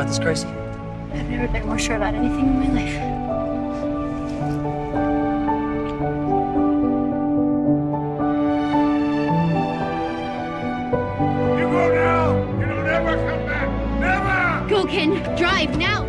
about this, Gracie? I've never been more sure about anything in my life. You go now! You'll never come back! Never! Go, Ken! Drive, now!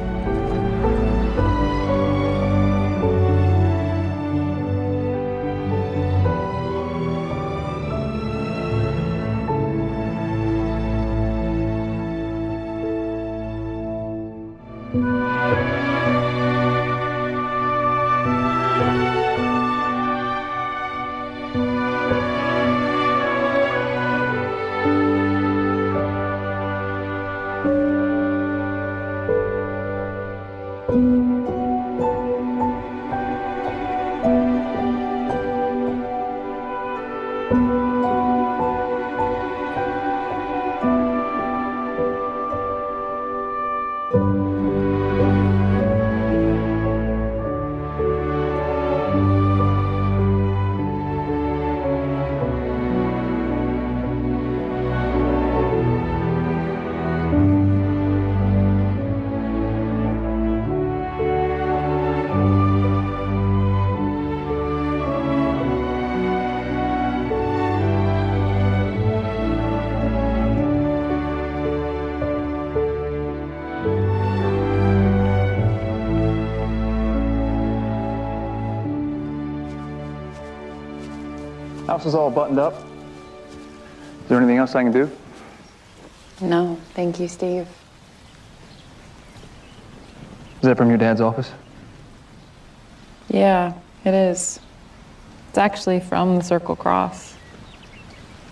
House is all buttoned up. Is there anything else I can do? No, thank you, Steve. Is that from your dad's office? Yeah, it is. It's actually from the Circle Cross.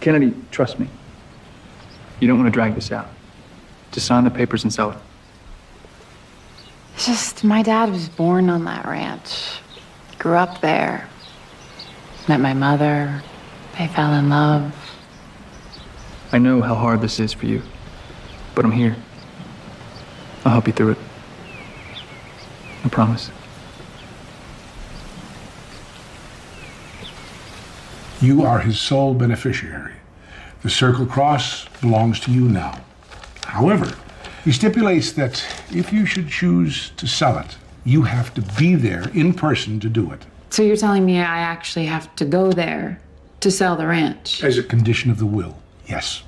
Kennedy, trust me. You don't want to drag this out. Just sign the papers and sell it. It's just, my dad was born on that ranch. Grew up there. Met my mother. They fell in love. I know how hard this is for you, but I'm here. I'll help you through it. I promise. You are his sole beneficiary. The Circle Cross belongs to you now. However, he stipulates that if you should choose to sell it, you have to be there in person to do it. So you're telling me I actually have to go there to sell the ranch? As a condition of the will, yes.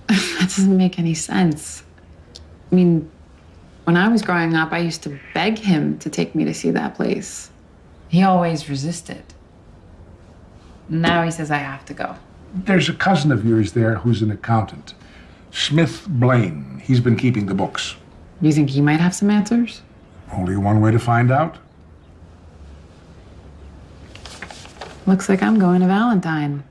That doesn't make any sense. I mean, when I was growing up, I used to beg him to take me to see that place. He always resisted. Now he says I have to go. There's a cousin of yours there who's an accountant. Smith Blaine. He's been keeping the books. You think he might have some answers? Only one way to find out. Looks like I'm going to Valentine.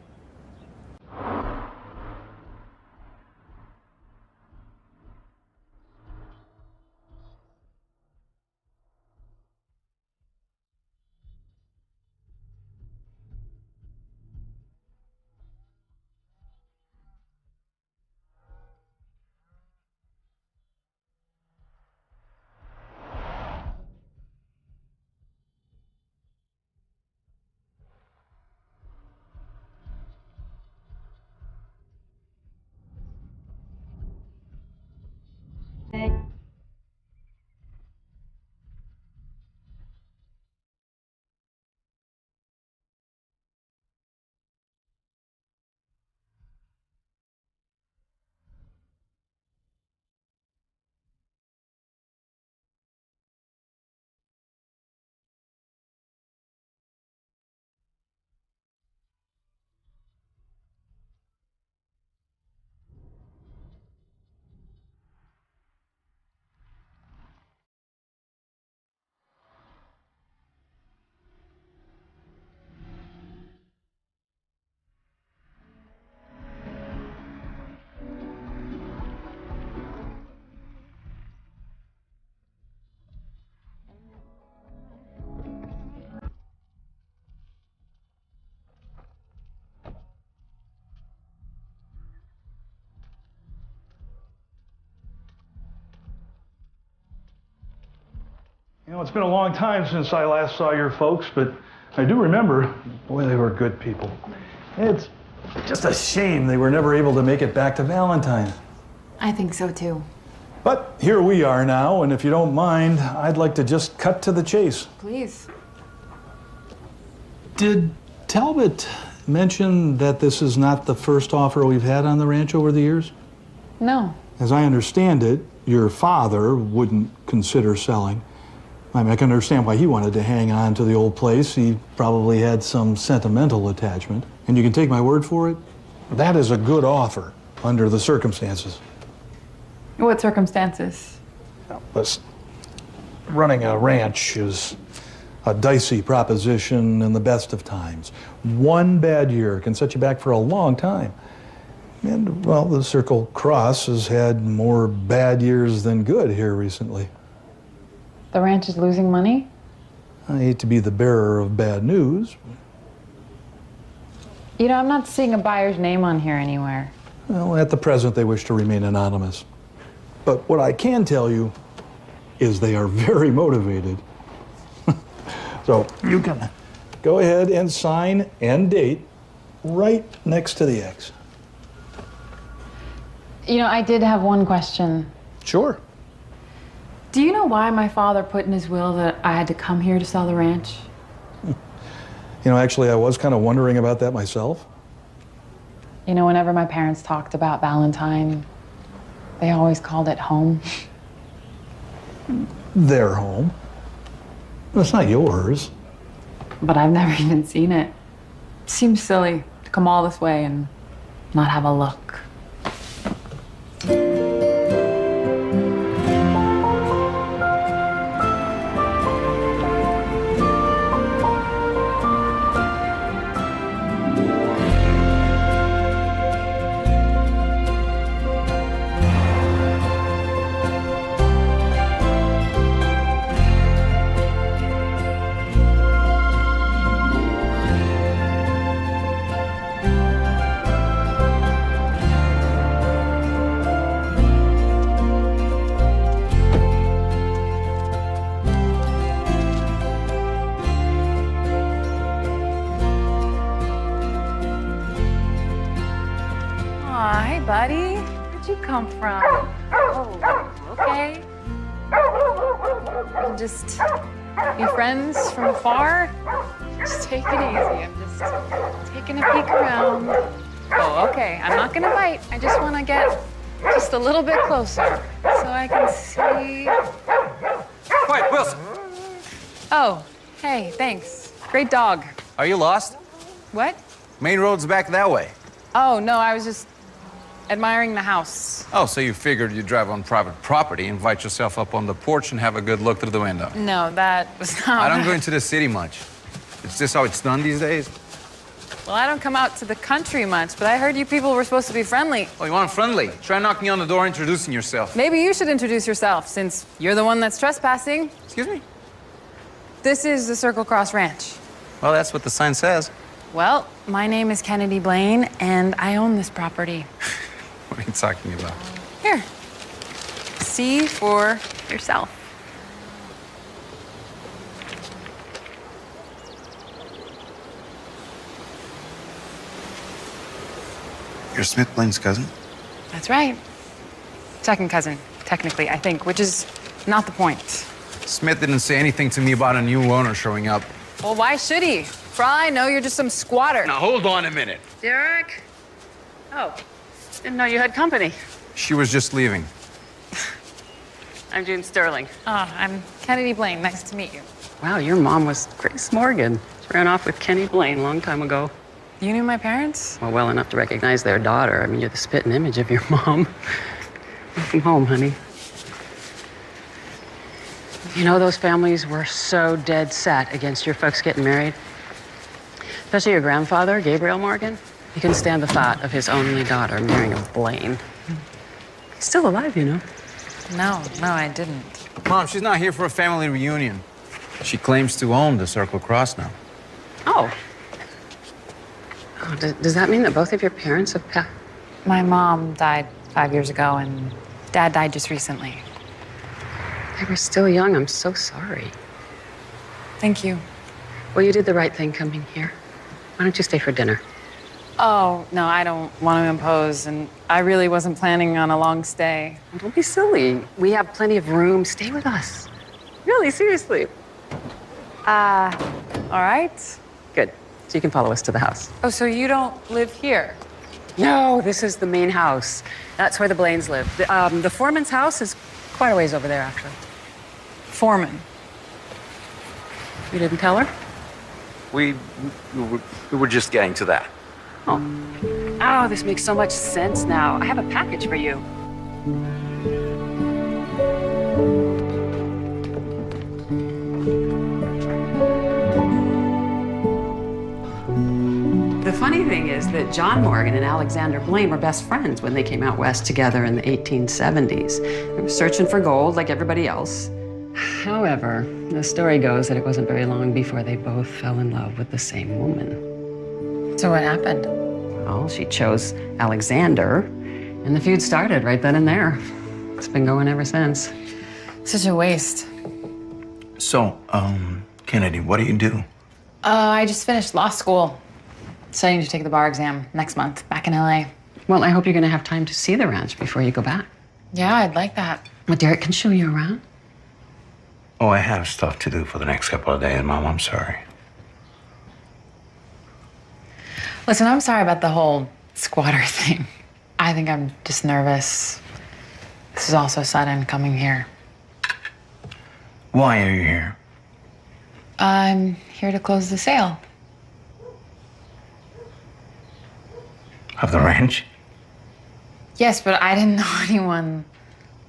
You know, it's been a long time since I last saw your folks, but I do remember, boy, they were good people. It's just a shame they were never able to make it back to Valentine. I think so too. But here we are now, and if you don't mind, I'd like to just cut to the chase. Please. Did Talbot mention that this is not the first offer we've had on the ranch over the years? No. As I understand it, your father wouldn't consider selling. I mean, I can understand why he wanted to hang on to the old place. He probably had some sentimental attachment. And you can take my word for it, that is a good offer under the circumstances. What circumstances? Listen, running a ranch is a dicey proposition in the best of times. One bad year can set you back for a long time. And, well, the Circle Cross has had more bad years than good here recently. The ranch is losing money? I hate to be the bearer of bad news. You know, I'm not seeing a buyer's name on here anywhere. Well, at the present, they wish to remain anonymous. But what I can tell you is they are very motivated. So you can go ahead and sign and date right next to the X. You know, I did have one question. Sure. Do you know why my father put in his will that I had to come here to sell the ranch? You know, actually, I was kind of wondering about that myself. You know, whenever my parents talked about Valentine, they always called it home. Their home. It's not yours. But I've never even seen it. Seems silly to come all this way and not have a look. Hi, buddy. Where'd you come from? Oh, okay. We'll just be friends from afar. Just take it easy. I'm just taking a peek around. Oh, okay. I'm not gonna bite. I just want to get just a little bit closer so I can see. Quiet, Wilson. Oh, hey, thanks. Great dog. Are you lost? What? Main road's back that way. Oh, no, I was just admiring the house. Oh, so you figured you'd drive on private property, invite yourself up on the porch and have a good look through the window. No, that was not. I don't go into the city much. Is this how it's done these days? Well, I don't come out to the country much, but I heard you people were supposed to be friendly. Oh, you want friendly? Try knocking on the door, introducing yourself. Maybe you should introduce yourself, since you're the one that's trespassing. Excuse me? This is the Circle Cross Ranch. Well, that's what the sign says. Well, my name is Kennedy Blaine, and I own this property. What are you talking about? Here. See for yourself. You're Smith Blaine's cousin? That's right. Second cousin, technically, I think, which is not the point. Smith didn't say anything to me about a new owner showing up. Well, why should he? For all I know, you're just some squatter. Now, hold on a minute. Derek? Oh, didn't know you had company. She was just leaving. I'm June Sterling. Oh, I'm Kennedy Blaine. Nice to meet you. Wow, your mom was Grace Morgan. She ran off with Kenny Blaine a long time ago. You knew my parents? Well enough to recognize their daughter. I mean, you're the spitting image of your mom. Welcome home, honey. You know, those families were so dead set against your folks getting married. Especially your grandfather, Gabriel Morgan. He couldn't stand the thought of his only daughter marrying a Blaine. He's still alive, you know. No, I didn't. Mom, she's not here for a family reunion. She claims to own the Circle Cross now. Oh. Does that mean that both of your parents have passed? My mom died 5 years ago, and Dad died just recently. They were still young. I'm so sorry. Thank you. Well, you did the right thing coming here. Why don't you stay for dinner? Oh, no, I don't want to impose, and I really wasn't planning on a long stay. Don't be silly. We have plenty of room. Stay with us. Really, seriously. All right. Good. So you can follow us to the house. Oh, so you don't live here? No, this is the main house. That's where the Blaines live. The foreman's house is quite a ways over there, actually. Foreman. You didn't tell her? We were just getting to that. Oh, this makes so much sense now. I have a package for you. The funny thing is that John Morgan and Alexander Blaine were best friends when they came out west together in the 1870s. They were searching for gold like everybody else. However, the story goes that it wasn't very long before they both fell in love with the same woman. So what happened? Well, she chose Alexander, and the feud started right then and there. It's been going ever since. Such a waste. So, Kennedy, what do you do? I just finished law school. Studying to take the bar exam next month, back in LA. Well, I hope you're going to have time to see the ranch before you go back. Yeah, I'd like that. Well, Derek can show you around. Oh, I have stuff to do for the next couple of days, Mom. I'm sorry. Listen, I'm sorry about the whole squatter thing. I think I'm just nervous. This is all so sudden, coming here. Why are you here? I'm here to close the sale. Of the ranch? Yes, but I didn't know anyone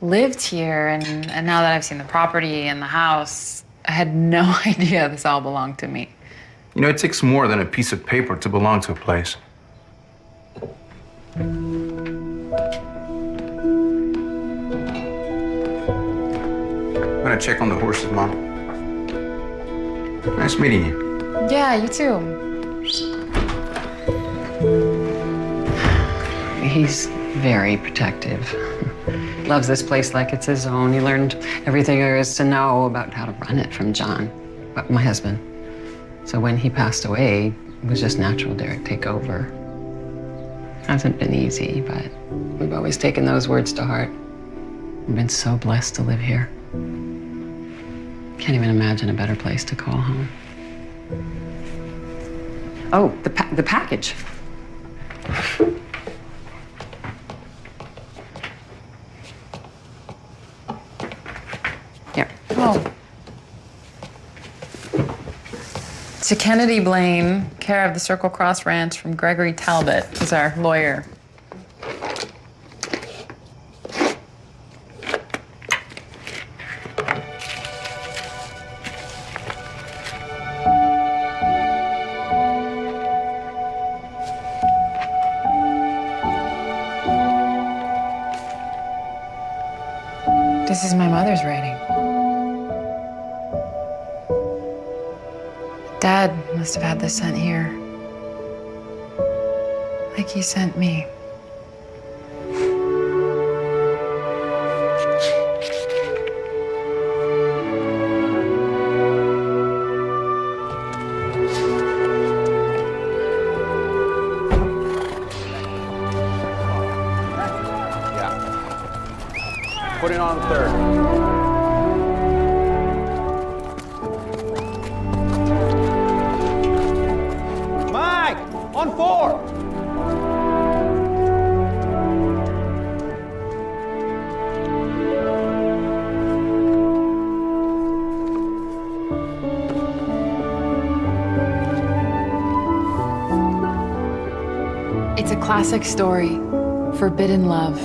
lived here, and now that I've seen the property and the house, I had no idea this all belonged to me. You know, it takes more than a piece of paper to belong to a place. I'm gonna check on the horses, Mom. Nice meeting you. Yeah, you too. He's very protective. Loves this place like it's his own. He learned everything there is to know about how to run it from John, my husband. So when he passed away, it was just natural Derek take over. Hasn't been easy, but we've always taken those words to heart. We've been so blessed to live here. Can't even imagine a better place to call home. Oh, the package. Here. Oh. To Kennedy Blaine, care of the Circle Cross Ranch, from Gregory Talbot, who's our lawyer. This is my mother's writing. Dad must have had this sent here. Like he sent me. Put it on third. Mike, on 4. It's a classic story, forbidden love.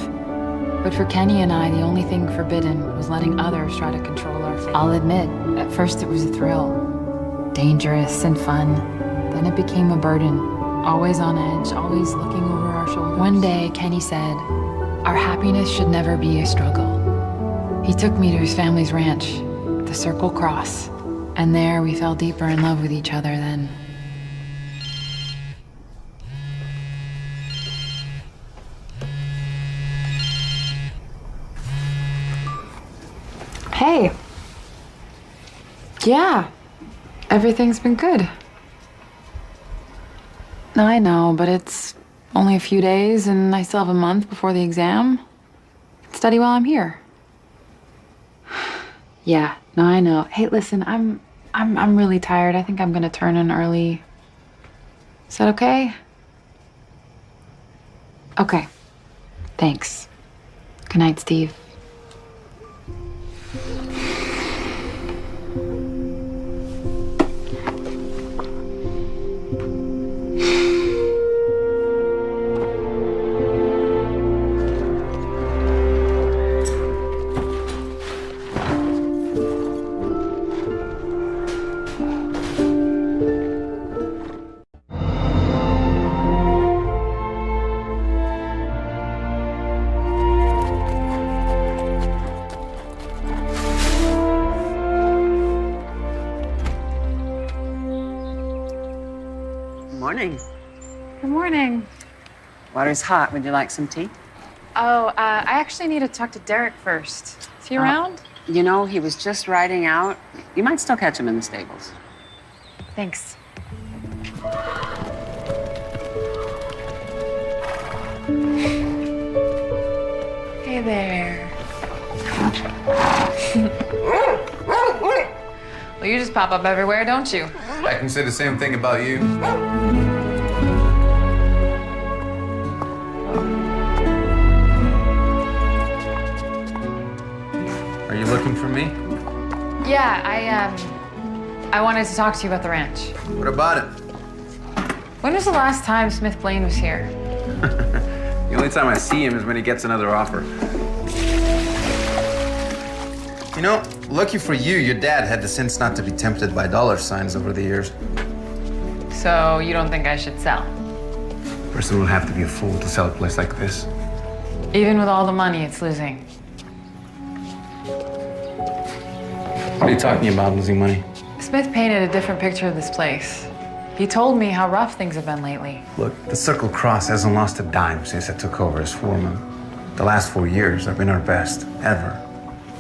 But for Kenny and I, the only thing forbidden was letting others try to control our fate. I'll admit, at first it was a thrill. Dangerous and fun. Then it became a burden. Always on edge, always looking over our shoulders. One day, Kenny said, our happiness should never be a struggle. He took me to his family's ranch, the Circle Cross. And there we fell deeper in love with each other then. Hey. Yeah, everything's been good. No, I know, but it's only a few days and I still have a month before the exam. Study while I'm here. Yeah, no, I know. Hey, listen, I'm really tired. I think I'm gonna turn in early. Is that okay? Okay. Thanks. Good night, Steve. Morning. Good morning. Water's hot. Would you like some tea? Oh, I actually need to talk to Derek first. Is he around? You know, he was just riding out. You might still catch him in the stables. Thanks. Hey there. Well, you just pop up everywhere, don't you? I can say the same thing about you. Are you looking for me? Yeah, I wanted to talk to you about the ranch. What about it? When was the last time Smith Blaine was here? The only time I see him is when he gets another offer. You know, lucky for you, your dad had the sense not to be tempted by dollar signs over the years. So you don't think I should sell? A person would have to be a fool to sell a place like this. Even with all the money it's losing. What are you talking about, losing money? Smith painted a different picture of this place. He told me how rough things have been lately. Look, the Circle Cross hasn't lost a dime since I took over as foreman. The last 4 years have been our best, ever.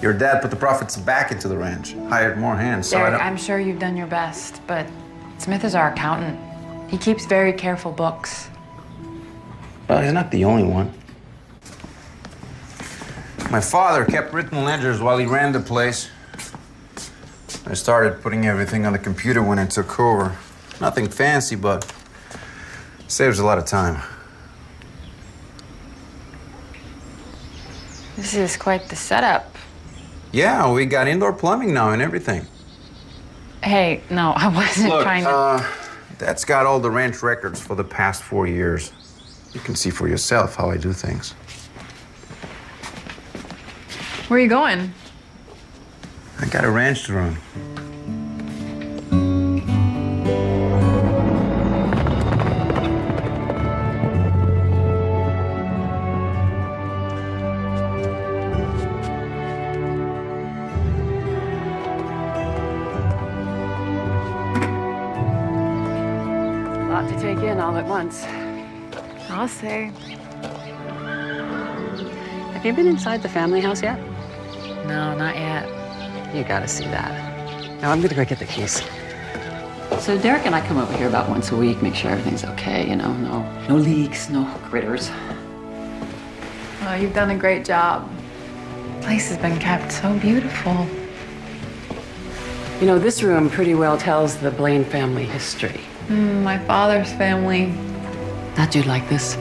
Your dad put the profits back into the ranch, hired more hands, so Derek, I'm sure you've done your best, but Smith is our accountant. He keeps very careful books. Well, he's not the only one. My father kept written ledgers while he ran the place. I started putting everything on the computer when I took over. Nothing fancy, but saves a lot of time. This is quite the setup. Yeah, we got indoor plumbing now and everything. Hey, no, I wasn't trying to... Dad's got all the ranch records for the past 4 years. You can see for yourself how I do things. Where are you going? I got a ranch to run. A lot to take in all at once. I'll say. Have you been inside the family house yet? No, not yet. You gotta see that. Now I'm gonna go get the keys. So Derek and I come over here about once a week, make sure everything's okay, you know, no leaks, no critters. Oh, you've done a great job. The place has been kept so beautiful. You know, this room pretty well tells the Blaine family history. My father's family. Thought you'd like this.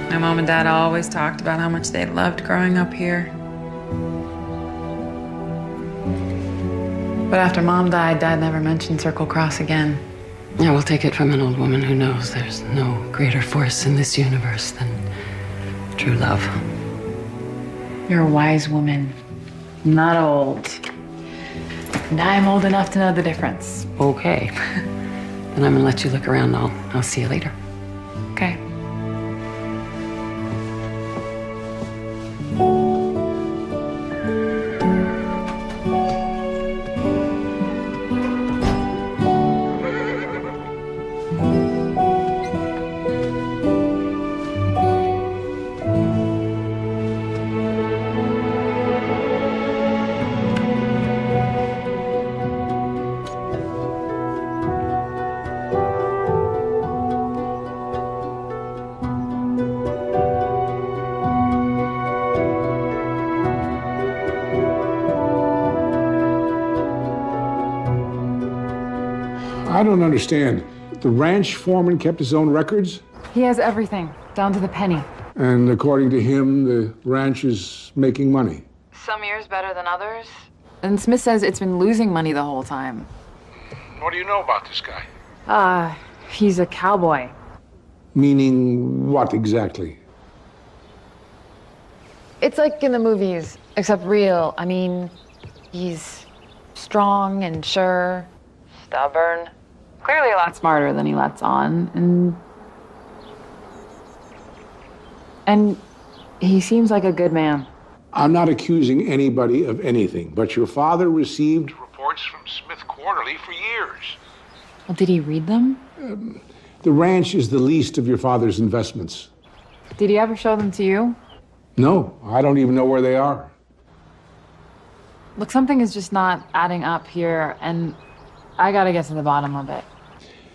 My mom and dad always talked about how much they loved growing up here. But after Mom died, Dad never mentioned Circle Cross again. Yeah, we'll take it from an old woman who knows there's no greater force in this universe than true love. You're a wise woman. I'm not old. And I'm old enough to know the difference. Okay. Then I'm gonna let you look around. I'll see you later. Okay. I don't understand. The ranch foreman kept his own records? He has everything, down to the penny. And according to him, the ranch is making money. Some years better than others. And Smith says it's been losing money the whole time. What do you know about this guy? He's a cowboy. Meaning what exactly? It's like in the movies, except real. I mean, he's strong and sure, stubborn, clearly a lot smarter than he lets on, and he seems like a good man. I'm not accusing anybody of anything, but your father received reports from Smith Quarterly for years. Well, did he read them? The ranch is the least of your father's investments. Did he ever show them to you? No, I don't even know where they are. Look, something is just not adding up here, and I gotta get to the bottom of it.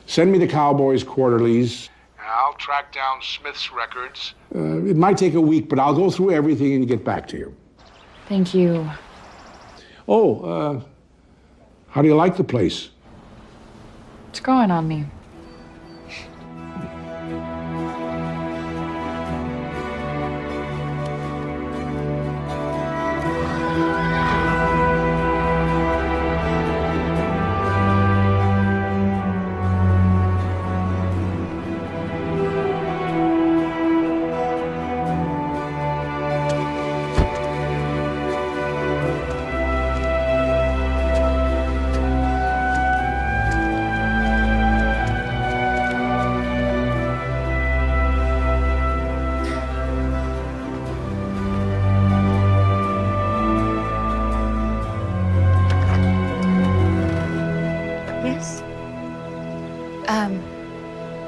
Send me the Cowboys' quarterlies. I'll track down Smith's records. It might take a week, but I'll go through everything and get back to you. Thank you. Oh, how do you like the place? It's growing on me.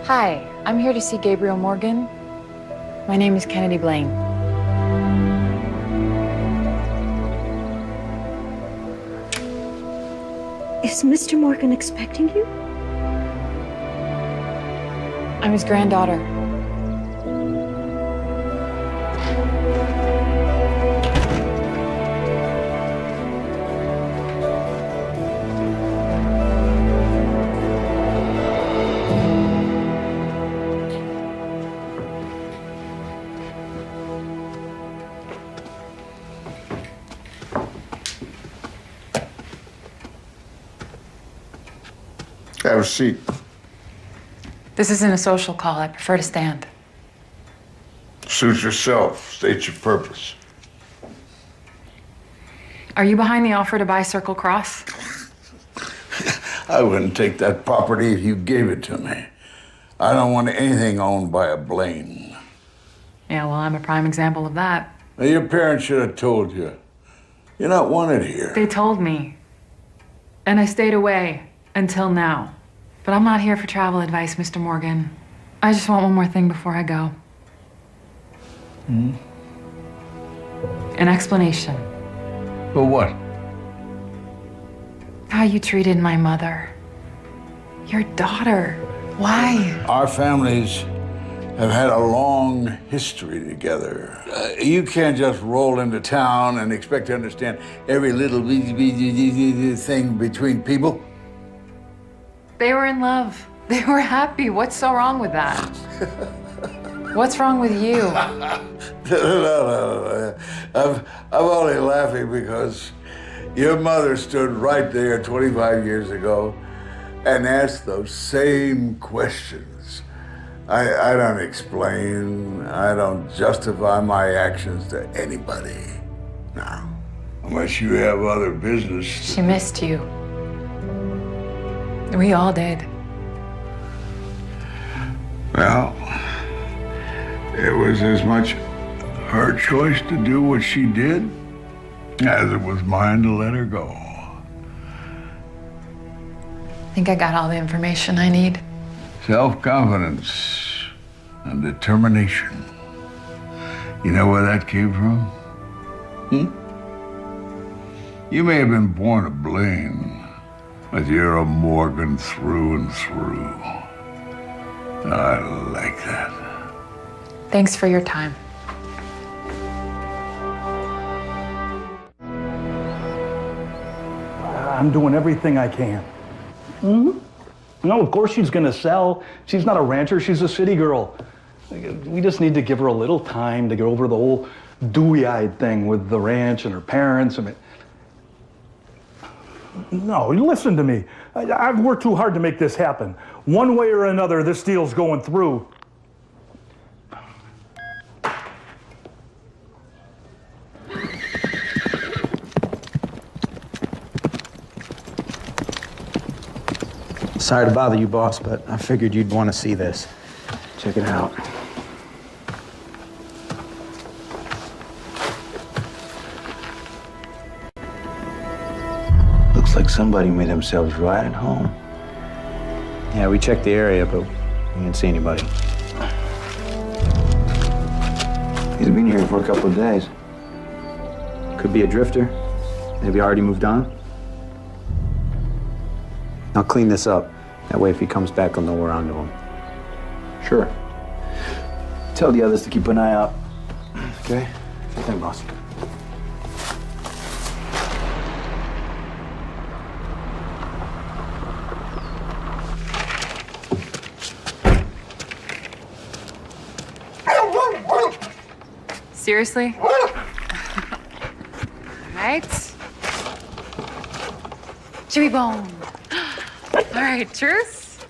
Hi, I'm here to see Gabriel Morgan. My name is Kennedy Blaine. Is Mr. Morgan expecting you? I'm his granddaughter. Have a seat. This isn't a social call. I prefer to stand. Suit yourself. State your purpose. Are you behind the offer to buy Circle Cross? I wouldn't take that property if you gave it to me. I don't want anything owned by a Blaine. Yeah, well, I'm a prime example of that. Now, your parents should have told you. You're not wanted here. They told me. And I stayed away until now. But I'm not here for travel advice, Mr. Morgan. I just want one more thing before I go. An explanation. For what? How you treated my mother. Your daughter. Why? Our families have had a long history together. You can't just roll into town and expect to understand every little thing between people. They were in love. They were happy. What's so wrong with that? What's wrong with you? No. I'm only laughing because your mother stood right there 25 years ago and asked those same questions. I don't explain. I don't justify my actions to anybody. No. Unless you have other business. She missed you. We all did. Well, it was as much her choice to do what she did as it was mine to let her go. I think I got all the information I need. Self-confidence and determination. You know where that came from? You may have been born a Blaine, but you're a Morgan through and through. I like that. Thanks for your time. I'm doing everything I can. No, of course she's gonna sell. She's not a rancher, she's a city girl. We just need to give her a little time to get over the whole dewy-eyed thing with the ranch and her parents. I mean, no, you listen to me. I've worked too hard to make this happen. One way or another, this deal's going through. Sorry to bother you, boss, but I figured you'd want to see this. Check it out. Looks like somebody made themselves right at home. Yeah, we checked the area, but we didn't see anybody. He's been here for a couple of days. Could be a drifter. Maybe already moved on. I'll clean this up. That way, if he comes back, I'll know we're onto him. Sure. Tell the others to keep an eye out. Okay? Sure thing, boss. Seriously? Right? Chewy bone. All right, truce?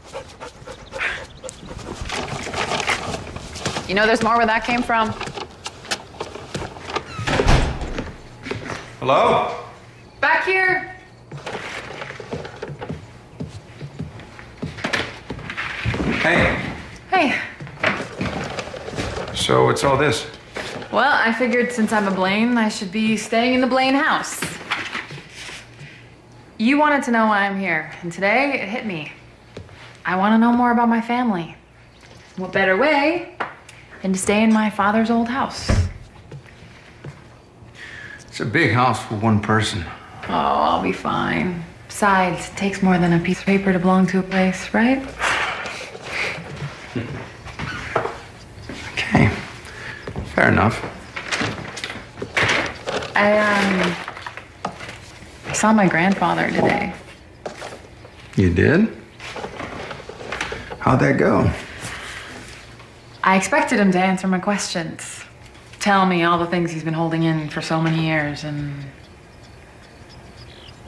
You know there's more where that came from. Hello? Back here. Hey. Hey. So what's all this? Well, I figured since I'm a Blaine, I should be staying in the Blaine house. You wanted to know why I'm here, and today it hit me. I want to know more about my family. What better way than to stay in my father's old house? It's a big house for one person. Oh, I'll be fine. Besides, it takes more than a piece of paper to belong to a place, right? Okay. Fair enough. I saw my grandfather today. You did? How'd that go? I expected him to answer my questions. Tell me all the things he's been holding in for so many years, and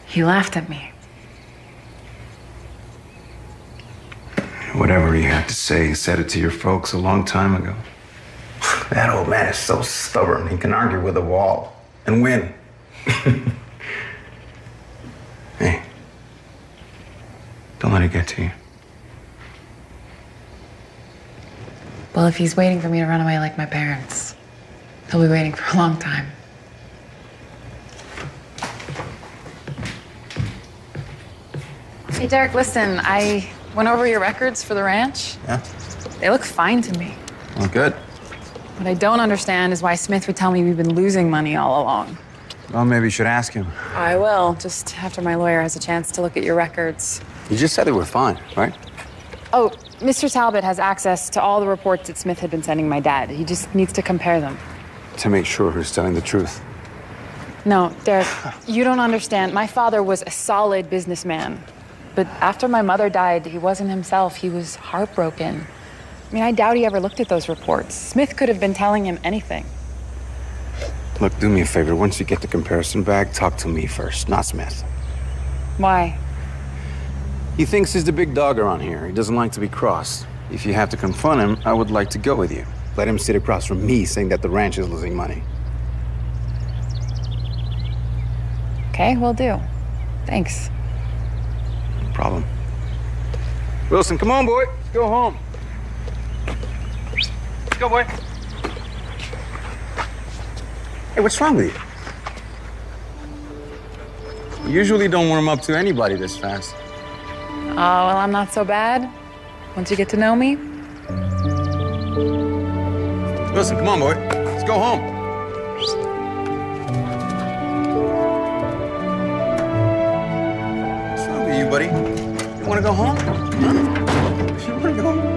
he laughed at me. Whatever he had to say, he said it to your folks a long time ago. That old man is so stubborn, he can argue with a wall and win. Hey, don't let it get to you. Well, if he's waiting for me to run away like my parents, he'll be waiting for a long time. Hey, Derek, listen, I went over your records for the ranch. Yeah? They look fine to me. Well, good. What I don't understand is why Smith would tell me we've been losing money all along. Well, maybe you should ask him. I will, just after my lawyer has a chance to look at your records. You just said they were fine, right? Oh, Mr. Talbot has access to all the reports that Smith had been sending my dad. He just needs to compare them. To make sure who's telling the truth. No, Derek, you don't understand. My father was a solid businessman. But after my mother died, he wasn't himself. He was heartbroken. I mean, I doubt he ever looked at those reports. Smith could have been telling him anything. Look, do me a favor. Once you get the comparison back, talk to me first, not Smith. Why? He thinks he's the big dog around here. He doesn't like to be crossed. If you have to confront him, I would like to go with you. Let him sit across from me saying that the ranch is losing money. Okay, will do. Thanks. No problem. Wilson, come on, boy. Let's go home. Let's go, boy. Hey, what's wrong with you? You usually don't warm up to anybody this fast. Oh, well, I'm not so bad. Once you get to know me. Wilson, come on, boy. Let's go home. What's wrong with you, buddy? You want to go home? Huh? You want to go home?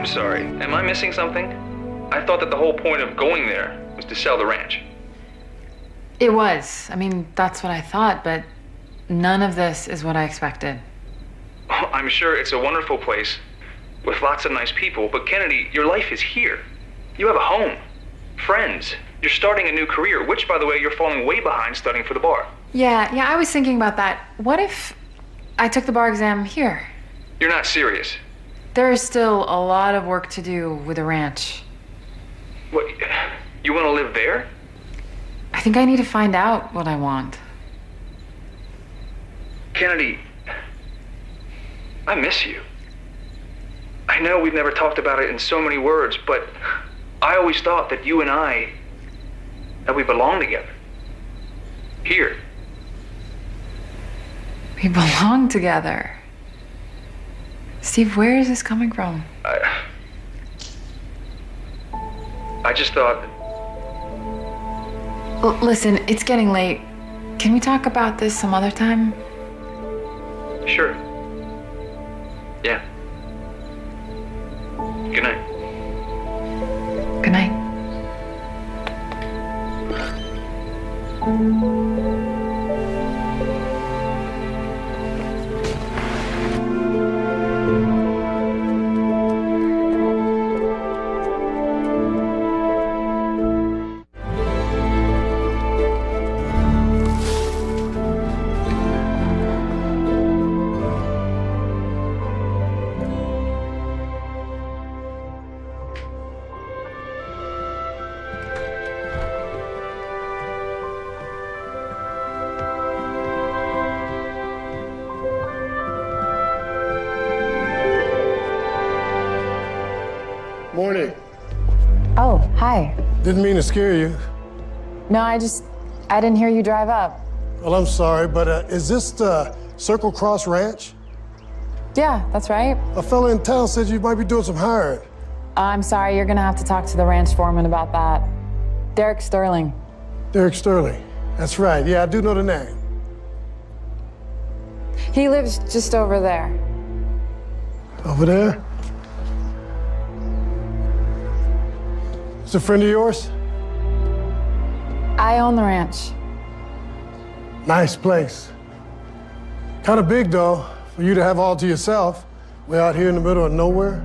I'm sorry. Am I missing something? I thought that the whole point of going there was to sell the ranch. It was. I mean, that's what I thought, but none of this is what I expected. Oh, I'm sure it's a wonderful place with lots of nice people, but Kennedy, your life is here. You have a home, friends. You're starting a new career, which, by the way, you're falling way behind studying for the bar. Yeah, I was thinking about that. What if I took the bar exam here? You're not serious. There is still a lot of work to do with the ranch. What, you want to live there? I think I need to find out what I want. Kennedy, I miss you. I know we've never talked about it in so many words, but I always thought that you and I, that we belong together. Here. We belong together. Steve, where is this coming from? I just thought... Listen, it's getting late. Can we talk about this some other time? Sure. Yeah. Good night. Good night. Morning. Oh, hi. Didn't mean to scare you. No, I didn't hear you drive up. Well, I'm sorry, but is this the Circle Cross Ranch? Yeah, that's right. A fella in town said you might be doing some hiring. I'm sorry, you're gonna have to talk to the ranch foreman about that. Derek Sterling. Derek Sterling. That's right. Yeah, I do know the name. He lives just over there. Over there? It's a friend of yours? I own the ranch. Nice place. Kind of big, though, for you to have all to yourself. Way out here in the middle of nowhere.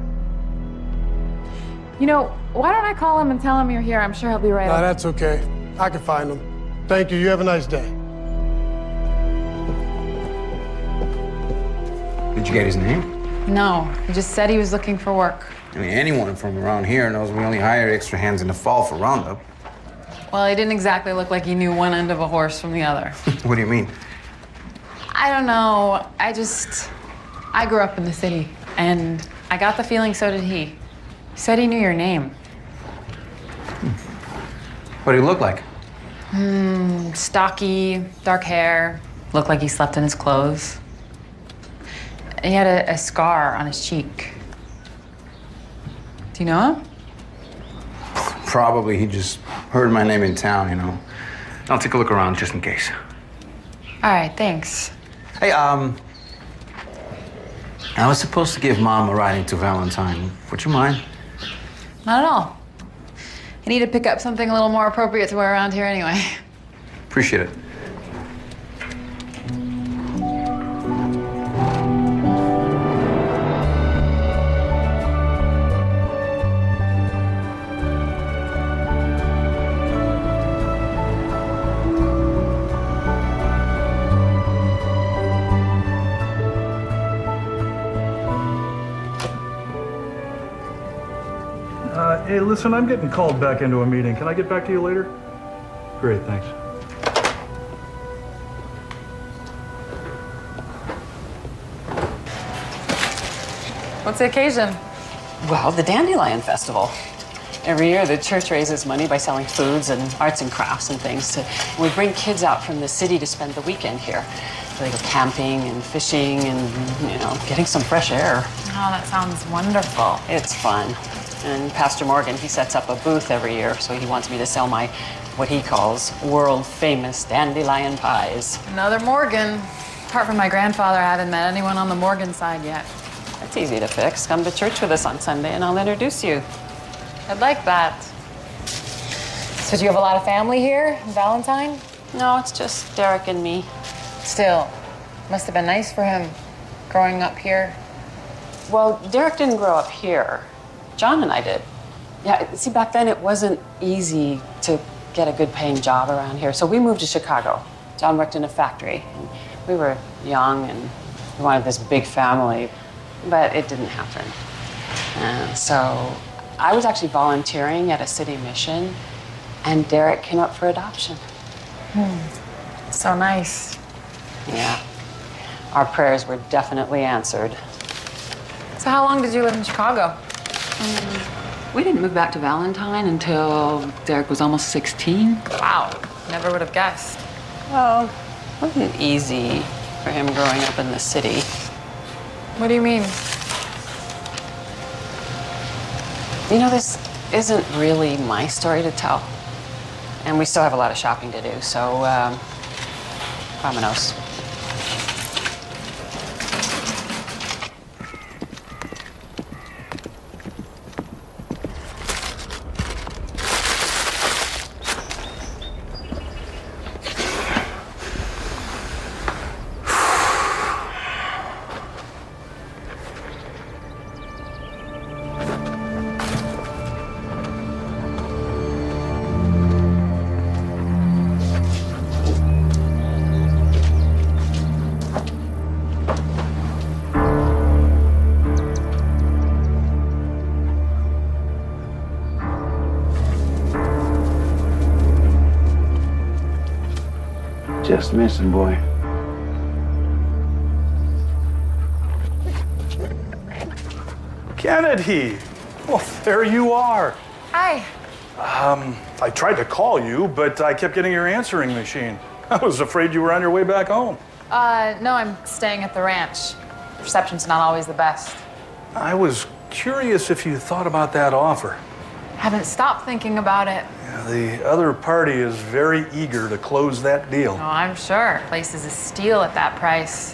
You know, why don't I call him and tell him you're here? I'm sure he'll be right Nah, up. that's okay. I can find him. Thank you. You have a nice day. Did you get his name? No, he just said he was looking for work. I mean, anyone from around here knows we only hire extra hands in the fall for Roundup. Well, he didn't exactly look like he knew one end of a horse from the other. What do you mean? I don't know. I grew up in the city, and I got the feeling so did he. He said he knew your name. What do you look like? Stocky, dark hair, looked like he slept in his clothes. He had a scar on his cheek. Do you know him? Probably he just heard my name in town, you know. I'll take a look around just in case. All right, thanks. Hey, I was supposed to give Mom a ride into Valentine. Would you mind? Not at all. I need to pick up something a little more appropriate to wear around here anyway. Appreciate it. Hey, listen, I'm getting called back into a meeting. Can I get back to you later? Great, thanks. What's the occasion? Well, the Dandelion Festival. Every year, the church raises money by selling foods and arts and crafts and things. We bring kids out from the city to spend the weekend here. So they go camping and fishing and, you know, getting some fresh air. Oh, that sounds wonderful. It's fun. And Pastor Morgan, he sets up a booth every year, so he wants me to sell my, what he calls, world-famous dandelion pies. Another Morgan. Apart from my grandfather, I haven't met anyone on the Morgan side yet. That's easy to fix. Come to church with us on Sunday and I'll introduce you. I'd like that. So do you have a lot of family here in Valentine? No, it's just Derek and me. Still, must have been nice for him growing up here. Well, Derek didn't grow up here. John and I did. Yeah, see, back then it wasn't easy to get a good paying job around here. So we moved to Chicago. John worked in a factory. And we were young and we wanted this big family, but it didn't happen. And so I was actually volunteering at a city mission and Derek came up for adoption. So nice. Yeah, our prayers were definitely answered. So how long did you live in Chicago? We didn't move back to Valentine until Derek was almost 16. Wow, never would have guessed. Well, it wasn't easy for him growing up in the city. What do you mean? You know, this isn't really my story to tell. And we still have a lot of shopping to do, so, vámonos. Just missing, boy. Kennedy! Well, there you are. Hi. I tried to call you, but I kept getting your answering machine. I was afraid you were on your way back home. No, I'm staying at the ranch. Reception's not always the best. I was curious if you thought about that offer. Haven't stopped thinking about it. The other party is very eager to close that deal. Oh, I'm sure. Place is a steal at that price.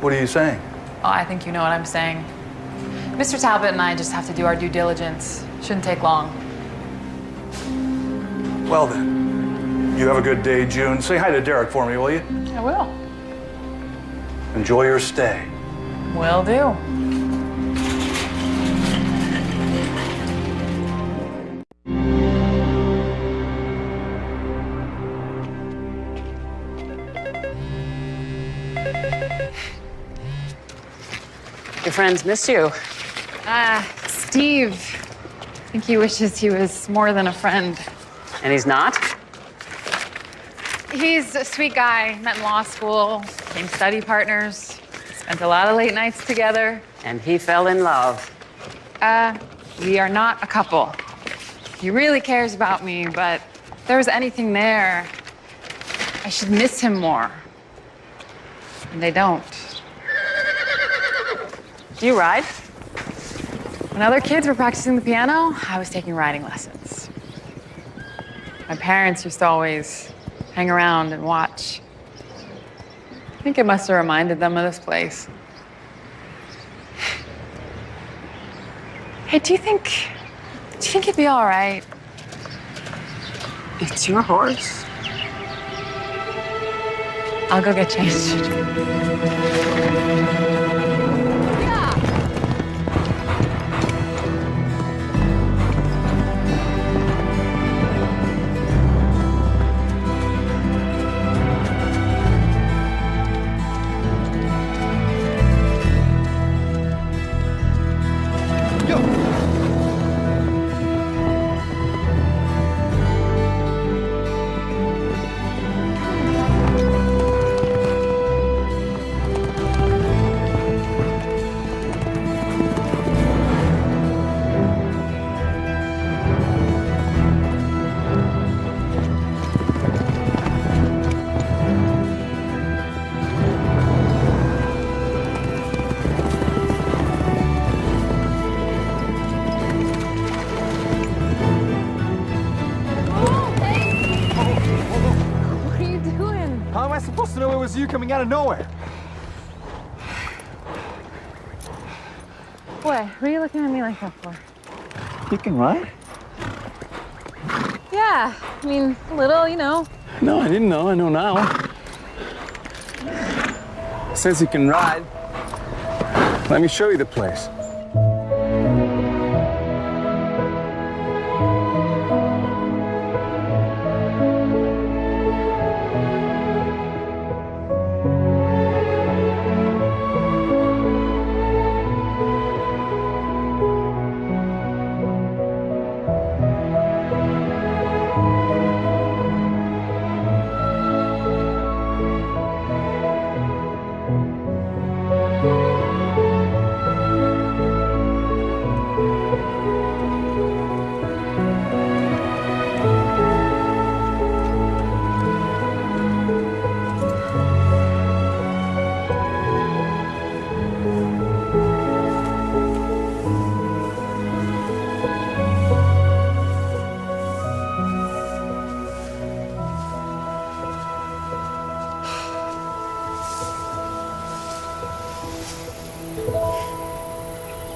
What are you saying? Oh, I think you know what I'm saying. Mr. Talbot and I just have to do our due diligence. Shouldn't take long. Well then, you have a good day, June. Say hi to Derek for me, will you? I will. Enjoy your stay. Will do. Your friends miss you. Steve. I think he wishes he was more than a friend. And he's not? He's a sweet guy. Met in law school. Became study partners. Spent a lot of late nights together. And he fell in love. We are not a couple. He really cares about me, but if there was anything there, I should miss him more. And they don't. Do you ride? When other kids were practicing the piano, I was taking riding lessons. My parents used to always hang around and watch. I think it must have reminded them of this place. Hey, do you think it'd be all right? It's your horse. I'll go get changed. How am I supposed to know it was you coming out of nowhere? What are you looking at me like that for? You can ride? Yeah, I mean, a little, you know. No, I didn't know. I know now. Since you can ride, let me show you the place.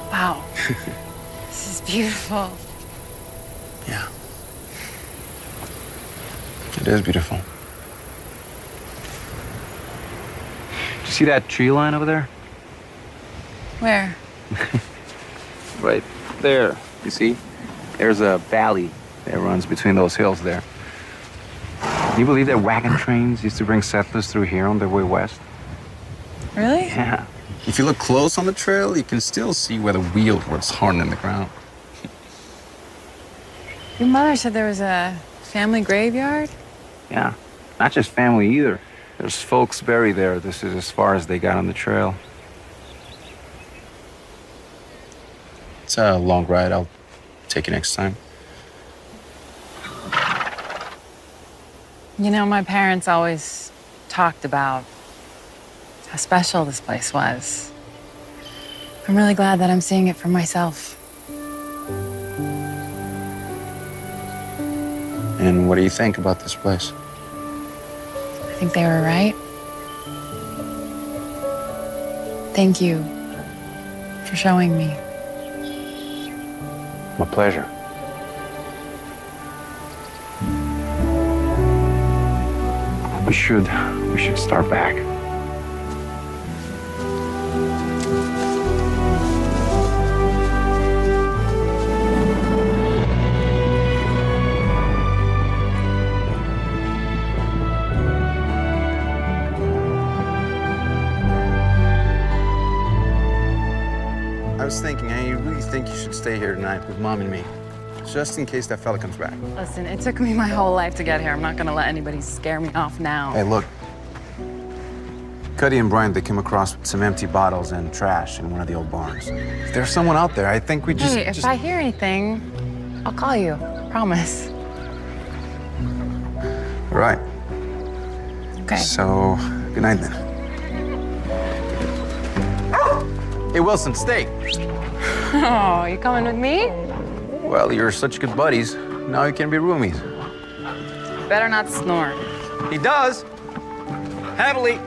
Wow. This is beautiful. Yeah. It is beautiful. You see that tree line over there? Where? Right there. You see? There's a valley that runs between those hills there. Do you believe that wagon trains used to bring settlers through here on their way west? Really? Yeah. If you look close on the trail, you can still see where the wheel was hardened in the ground. Your mother said there was a family graveyard? Yeah. Not just family either. There's folks buried there. This is as far as they got on the trail. It's a long ride. I'll take you next time. You know, my parents always talked about how special this place was. I'm really glad that I'm seeing it for myself. And what do you think about this place? I think they were right. Thank you for showing me. My pleasure. We should start back. I was thinking, I really think you should stay here tonight with Mom and me. Just in case that fella comes back. Listen, it took me my whole life to get here. I'm not gonna let anybody scare me off now. Hey, look. Cuddy and Brian, they came across with some empty bottles and trash in one of the old barns. If there's someone out there, I think we just... Hey, if I hear anything, I'll call you. Promise. All right. Okay. So, good night then. Hey, Wilson, stay. Oh, you coming with me? Well, you're such good buddies. Now you can be roomies. Better not snore. He does. Heavily.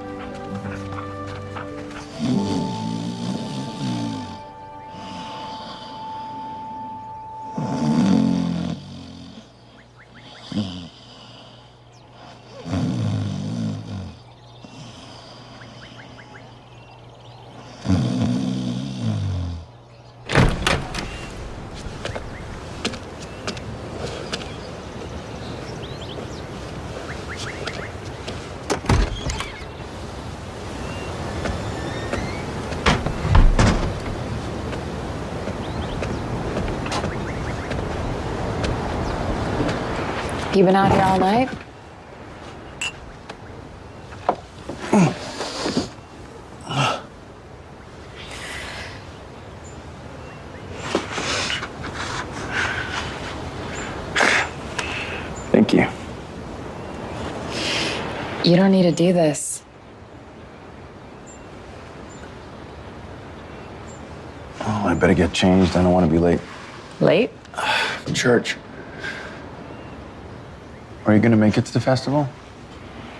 You been out here all night? Thank you. You don't need to do this. Oh, I better get changed. I don't want to be late. Late? Church. Are you going to make it to the festival?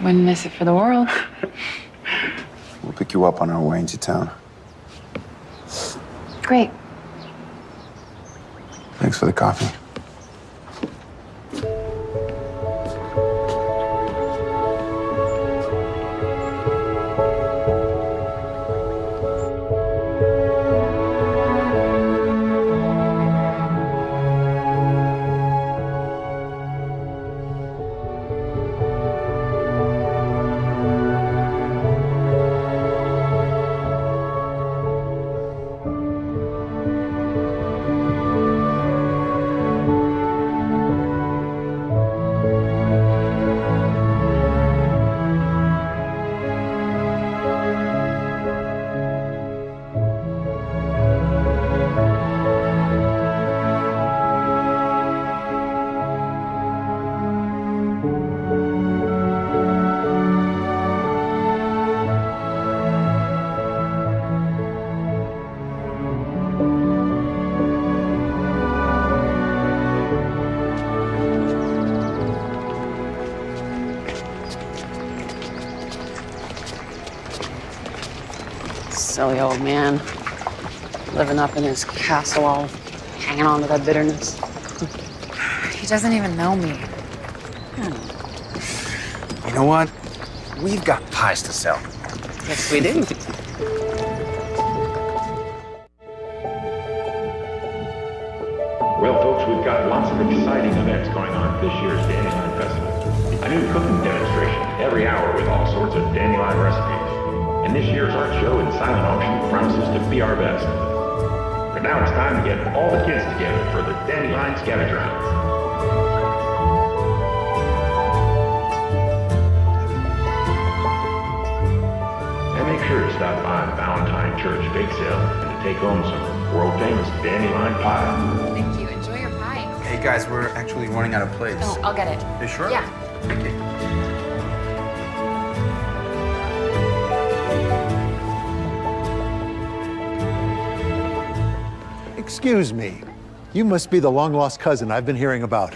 Wouldn't miss it for the world. We'll pick you up on our way into town. Great. Thanks for the coffee. Silly old man. Living up in his castle, all hanging on to that bitterness. He doesn't even know me. You know what? We've got pies to sell. Yes, we do. Well, folks, we've got lots of exciting events going on at this year's Dandelion Festival. A new cooking demonstration every hour with all sorts of dandelion recipes. And this year's art show and silent auction promises to be our best. But now it's time to get all the kids together for the Dandelion Scavenger Hunt. And make sure to stop by Valentine Church Bake Sale and to take home some world-famous dandelion pie. Thank you. Enjoy your pie. Hey guys, we're actually running out of plates. Oh, I'll get it. You sure? Yeah. Okay. Excuse me. You must be the long-lost cousin I've been hearing about.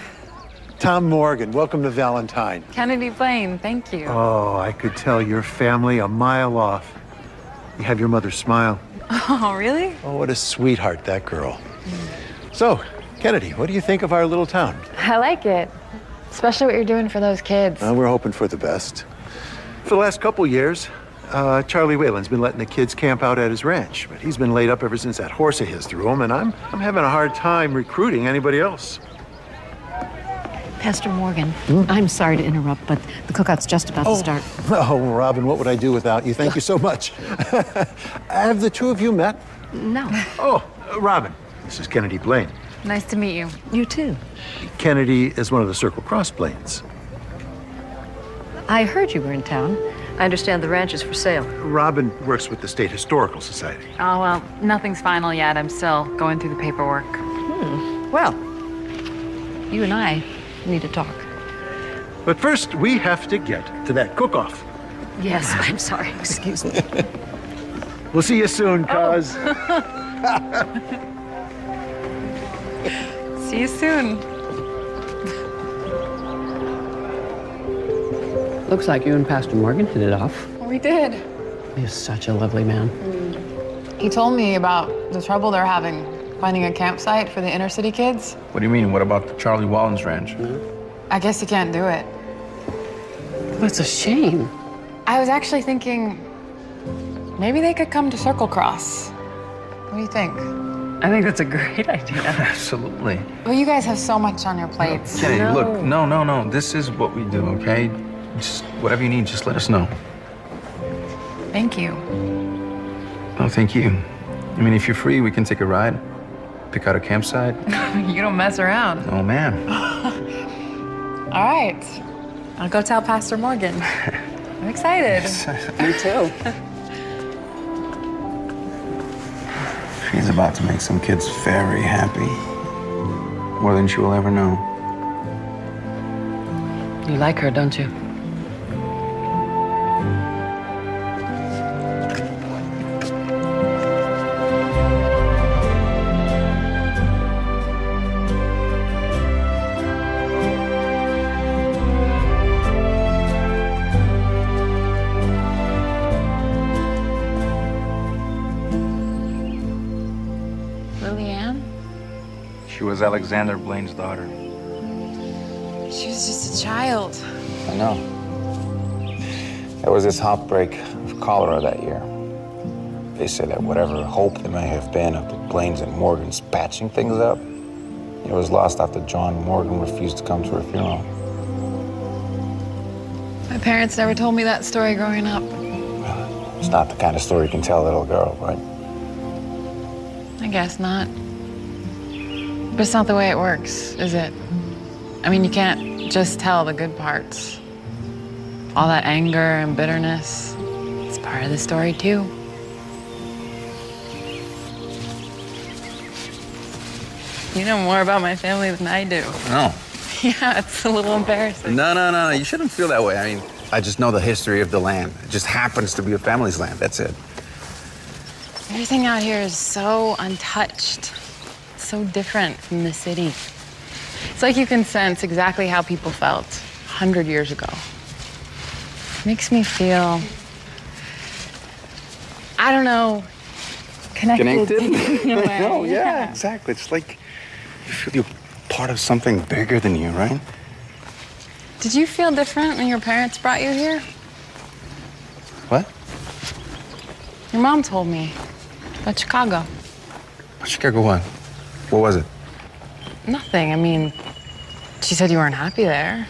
Tom Morgan, welcome to Valentine. Kennedy Blaine, thank you. Oh, I could tell your family a mile off. You have your mother's smile. Oh, really? Oh, what a sweetheart, that girl. So, Kennedy, what do you think of our little town? I like it. Especially what you're doing for those kids. We're hoping for the best. For the last couple years, Charlie Whalen's been letting the kids camp out at his ranch, but he's been laid up ever since that horse of his threw him, and I'm having a hard time recruiting anybody else. Pastor Morgan, I'm sorry to interrupt, but the cookout's just about to start. Oh, Robin, what would I do without you? Thank you so much. Have the two of you met? No. Oh, Robin, this is Kennedy Blaine. Nice to meet you. You too. Kennedy is one of the Circle Cross Blaines. I heard you were in town. I understand the ranch is for sale. Robin works with the State Historical Society. Oh, well, nothing's final yet. I'm still going through the paperwork. Well, you and I need to talk. But first, we have to get to that cook-off. Yes, I'm sorry. Excuse me. We'll see you soon, cuz. See you soon. Looks like you and Pastor Morgan hit it off. We did. He's such a lovely man. He told me about the trouble they're having finding a campsite for the inner city kids. What do you mean? What about the Charlie Wallen's ranch? I guess you can't do it. That's a shame. I was actually thinking maybe they could come to Circle Cross. What do you think? I think that's a great idea. Absolutely. Well, you guys have so much on your plates. Kennedy, look, no. This is what we do, okay? Just whatever you need, just let us know. Thank you. No, thank you. I mean, if you're free, we can take a ride, pick out a campsite. You don't mess around. Oh, man. All right. I'll go tell Pastor Morgan. I'm excited. Me too. She's about to make some kids very happy. More than she will ever know. You like her, don't you? She was Alexander Blaine's daughter. She was just a child. I know. There was this outbreak of cholera that year. They say that whatever hope there may have been of the Blaines and Morgans patching things up, it was lost after John Morgan refused to come to her funeral. My parents never told me that story growing up. It's not the kind of story you can tell a little girl, right? I guess not. But it's not the way it works, is it? I mean, you can't just tell the good parts. All that anger and bitterness, it's part of the story, too. You know more about my family than I do. No. Yeah, it's a little embarrassing. No. You shouldn't feel that way. I mean, I just know the history of the land. It just happens to be a family's land. That's it. Everything out here is so untouched, so different from the city. It's like you can sense exactly how people felt 100 years ago. Makes me feel, I don't know, connected. In a way. No, yeah, exactly. It's like you feel you're part of something bigger than you, right? Did you feel different when your parents brought you here? What? Your mom told me about Chicago. Chicago what? What was it? Nothing. I mean, she said you weren't happy there.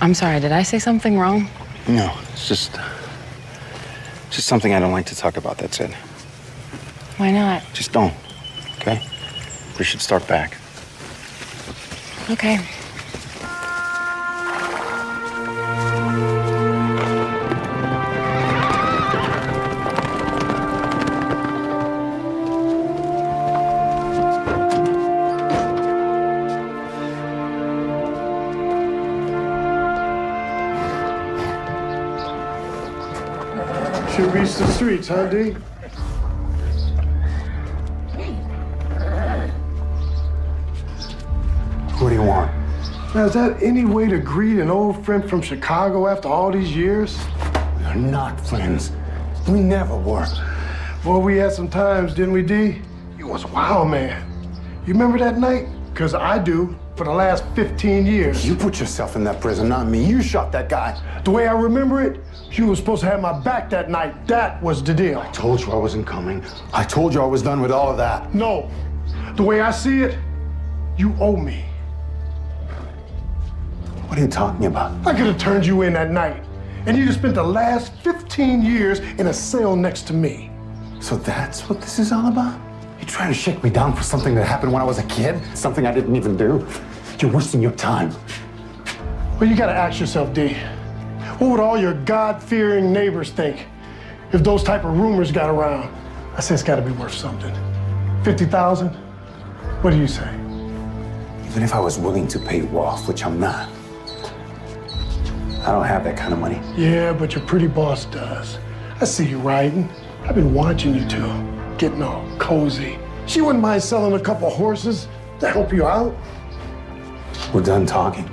I'm sorry, did I say something wrong? No, it's just something I don't like to talk about, that's it. Why not? Just don't, okay? We should start back. Okay. Should reach the streets, huh, D? What do you want? Now, is that any way to greet an old friend from Chicago after all these years? We're not friends. We never were. Boy, we had some times, didn't we, D? You was a wild man. You remember that night? Because I do, for the last 15 years. You put yourself in that prison, not me. You shot that guy. The way I remember it, you were supposed to have my back that night. That was the deal. I told you I wasn't coming. I told you I was done with all of that. No. The way I see it, you owe me. What are you talking about? I could have turned you in that night, and you'd have spent the last 15 years in a cell next to me. So that's what this is all about? You're trying to shake me down for something that happened when I was a kid? Something I didn't even do? You're wasting your time. Well, you gotta ask yourself, D, what would all your God-fearing neighbors think if those type of rumors got around? I say it's gotta be worth something. 50,000? What do you say? Even if I was willing to pay you off, which I'm not, I don't have that kind of money. Yeah, but your pretty boss does. I see you riding. I've been watching you two, getting all cozy. She wouldn't mind selling a couple horses to help you out. We're done talking.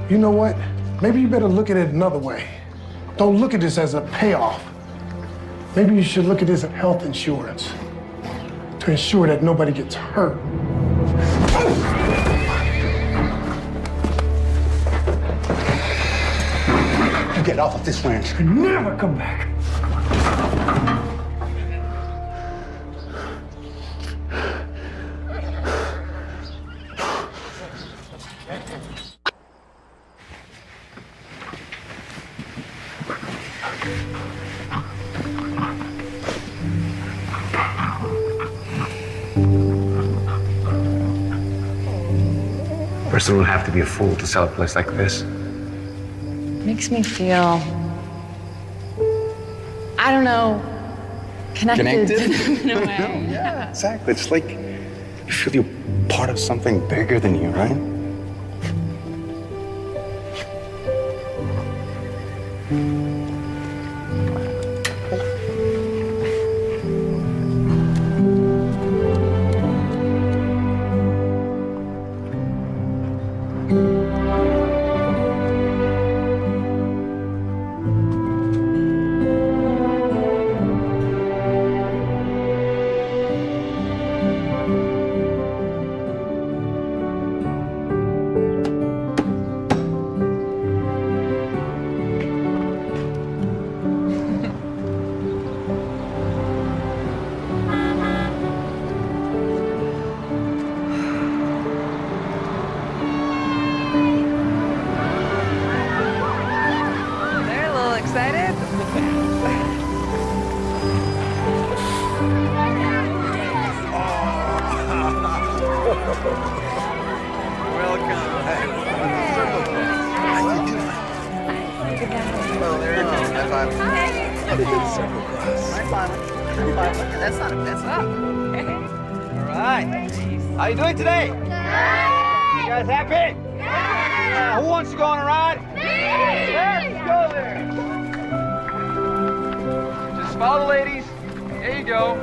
You know what? Maybe you better look at it another way. Don't look at this as a payoff. Maybe you should look at this as health insurance to ensure that nobody gets hurt. You get off of this ranch. You never come back. A person would have to be a fool to sell a place like this. Makes me feel, I don't know, connected. In a way. Yeah, exactly. It's like you feel you're part of something bigger than you, right? That's not a mess up. All right. How you doing today? You guys happy? Who wants to go on a ride? Let's go there. Just follow the ladies. There you go.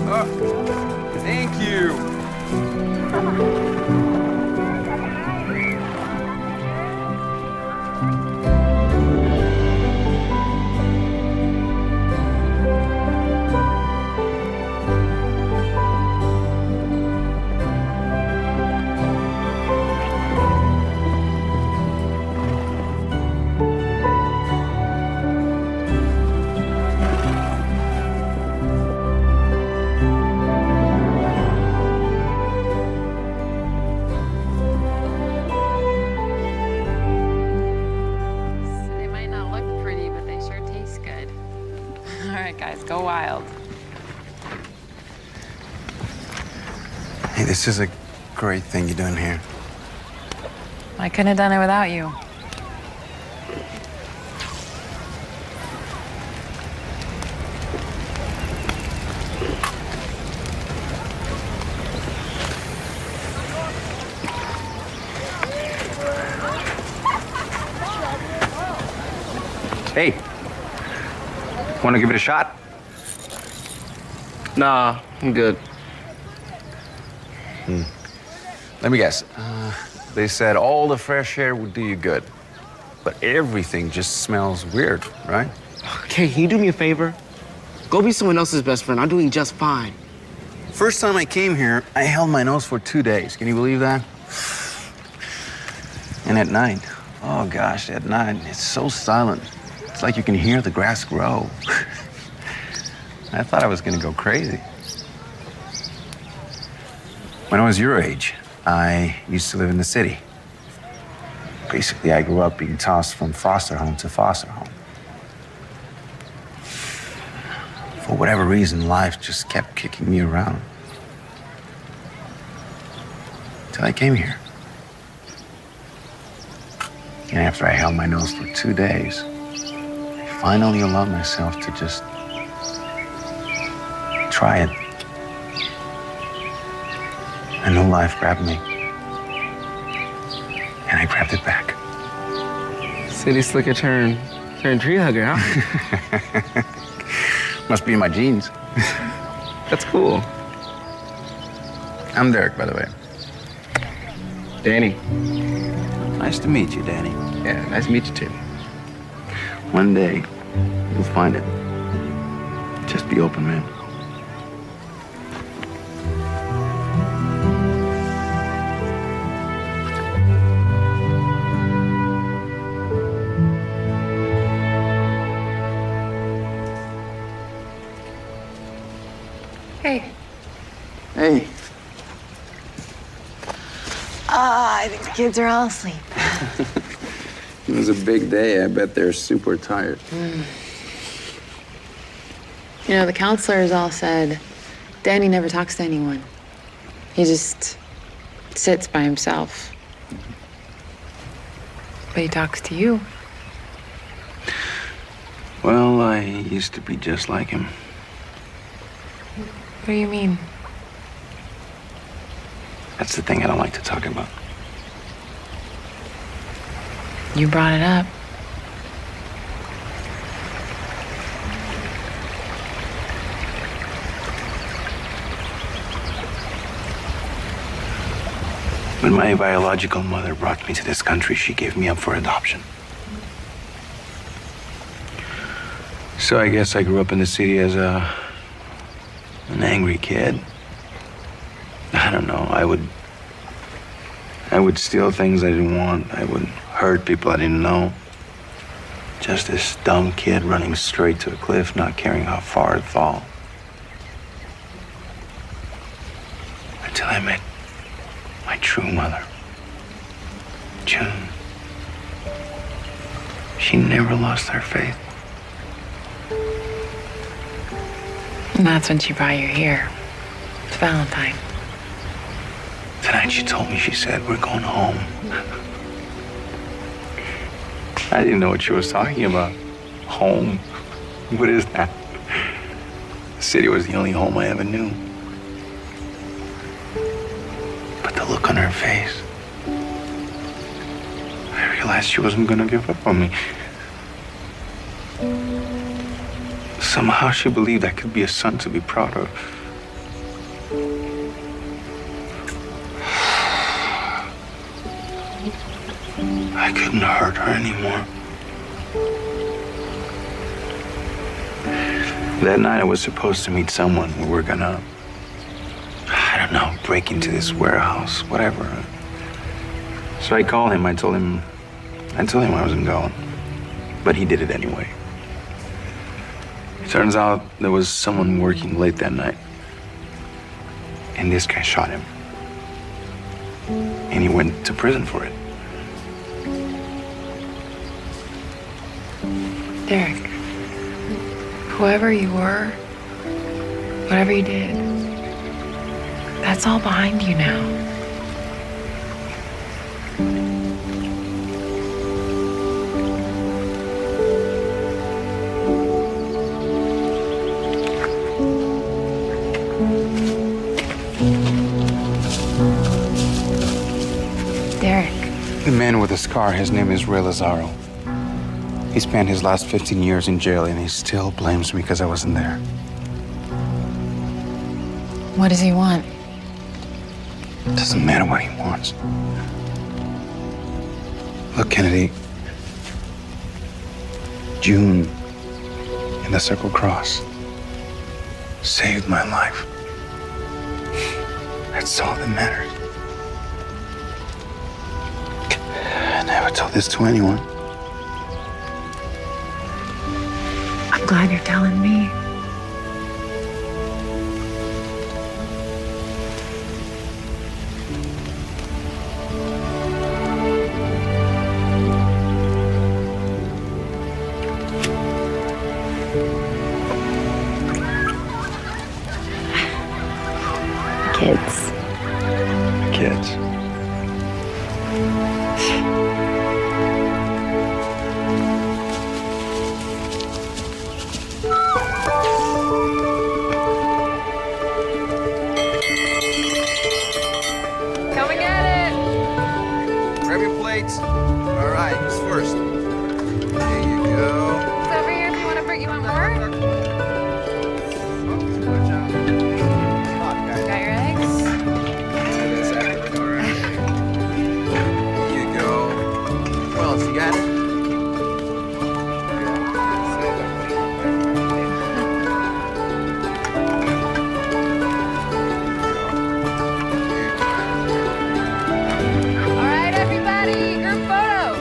Oh, thank you. They might not look pretty, but they sure taste good. All right, guys, go wild. Hey, this is a great thing you're doing here. I couldn't have done it without you. Hey, want to give it a shot? Nah, I'm good. Let me guess. They said all the fresh air would do you good, but everything just smells weird, right? Okay, can you do me a favor? Go be someone else's best friend. I'm doing just fine. First time I came here, I held my nose for 2 days. Can you believe that? And at night, oh gosh, at night, it's so silent. It's like you can hear the grass grow. I thought I was gonna go crazy. When I was your age, I used to live in the city. Basically, I grew up being tossed from foster home to foster home. For whatever reason, life just kept kicking me around. Till I came here. And after I held my nose for 2 days, I finally allowed myself to just try it. A new life grabbed me. And I grabbed it back. City slicker turn tree hugger, huh? Must be in my genes. That's cool. I'm Derek, by the way. Danny. Nice to meet you, Danny. Yeah, nice to meet you too. One day, you'll find it. Just be open, man. Hey. Hey. I think the kids are all asleep. It was a big day. I bet they're super tired. You know, the counselors all said Danny never talks to anyone. He just sits by himself. But he talks to you. Well, I used to be just like him. What do you mean? That's the thing I don't like to talk about. You brought it up. When my biological mother brought me to this country, she gave me up for adoption. So I guess I grew up in the city as an angry kid. I don't know. I would steal things I didn't want. I would hurt people I didn't know. Just this dumb kid running straight to a cliff, not caring how far it'd fall. Until I met my true mother, June. She never lost her faith. And that's when she brought you here. It's Valentine. Tonight she told me, she said, we're going home. I didn't know what she was talking about. Home. What is that? The city was the only home I ever knew. But the look on her face, I realized she wasn't gonna give up on me. Somehow she believed I could be a son to be proud of. I couldn't hurt her anymore. That night I was supposed to meet someone. We were gonna, I don't know, break into this warehouse, whatever. So I called him. I told him I wasn't going. But he did it anyway. It turns out there was someone working late that night. And this guy shot him. And he went to prison for it. Derek, whoever you were, whatever you did, that's all behind you now. Derek. The man with the scar, his name is Ray Lazaro. He spent his last 15 years in jail, and he still blames me because I wasn't there. What does he want? Doesn't matter what he wants. Look, Kennedy. June in the Circle Cross saved my life. That's all that matters. I never told this to anyone. I'm glad you're telling me. Kids. Kids. Come and get it. Grab your plates. All right, who's first? There you go. It's over here if you want to bring you want more. Got your eggs? Here you go. What else you got? All right, everybody, group photo.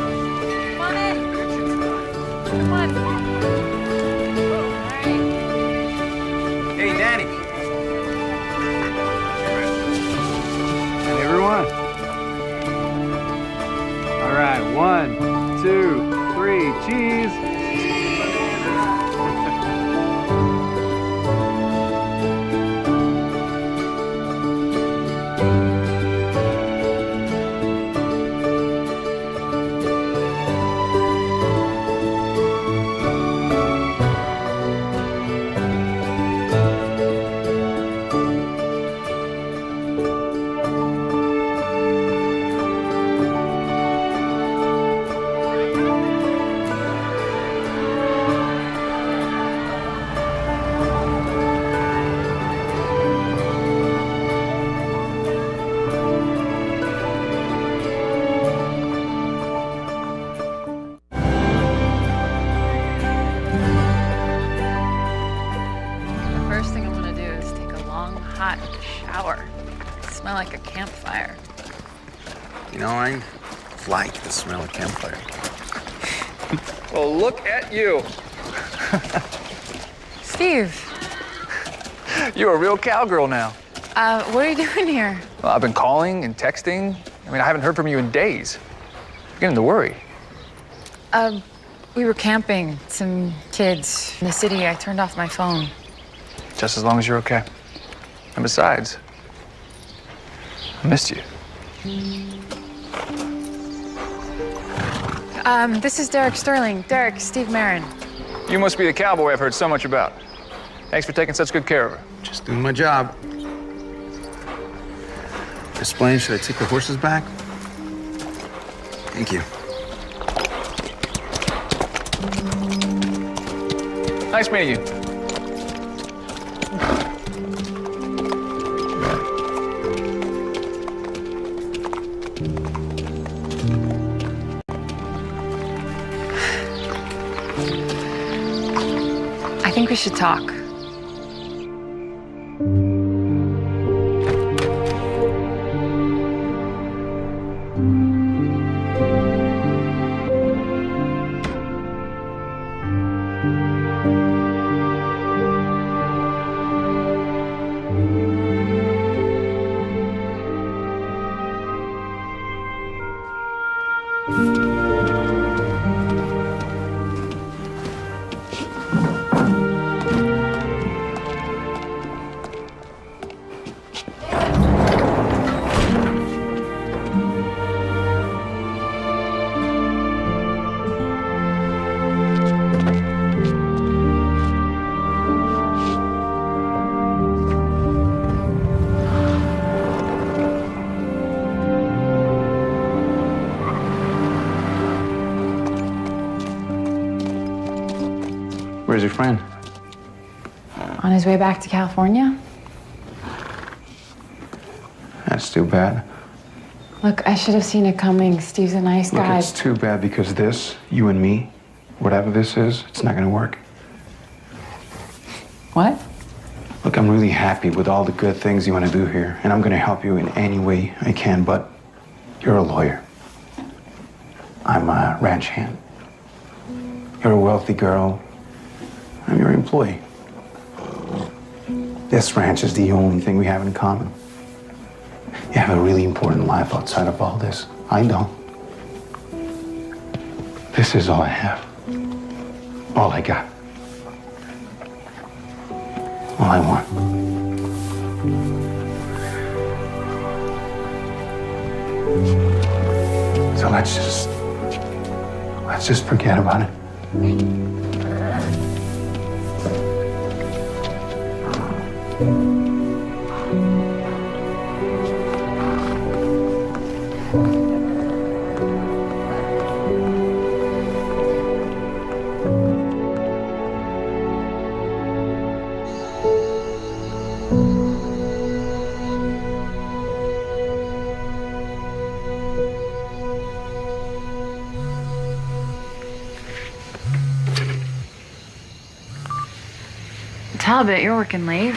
Come on in. Come on. All right. Hey, Danny. Hey, everyone. All right, 1, 2, 3, cheese. The first thing I want to do is take a long, hot shower. Smell like a campfire. You know, I like the smell of campfire. Well, look at you. Steve, You're a real cowgirl now. what are you doing here? Well, I've been calling and texting. I mean, I haven't heard from you in days. I'm beginning to worry. We were camping, some kids in the city. I turned off my phone. Just as long as you're okay. And besides, I missed you. This is Derek Sterling. Derek, Steve Marin. You must be the cowboy I've heard so much about. Thanks for taking such good care of her. Just doing my job. Explain, should I take the horses back? Thank you. Nice meeting you. I think we should talk. Where's your friend? On his way back to California? That's too bad. Look, I should have seen it coming. Steve's a nice Look, guy. it's too bad because this, you and me, whatever this is, it's not gonna work. What? Look, I'm really happy with all the good things you want to do here, and I'm gonna help you in any way I can, but you're a lawyer. I'm a ranch hand. You're a wealthy girl. I'm your employee. This ranch is the only thing we have in common. You have a really important life outside of all this. I don't. This is all I have. All I got. All I want. So let's just forget about it. Talbot, you're working late.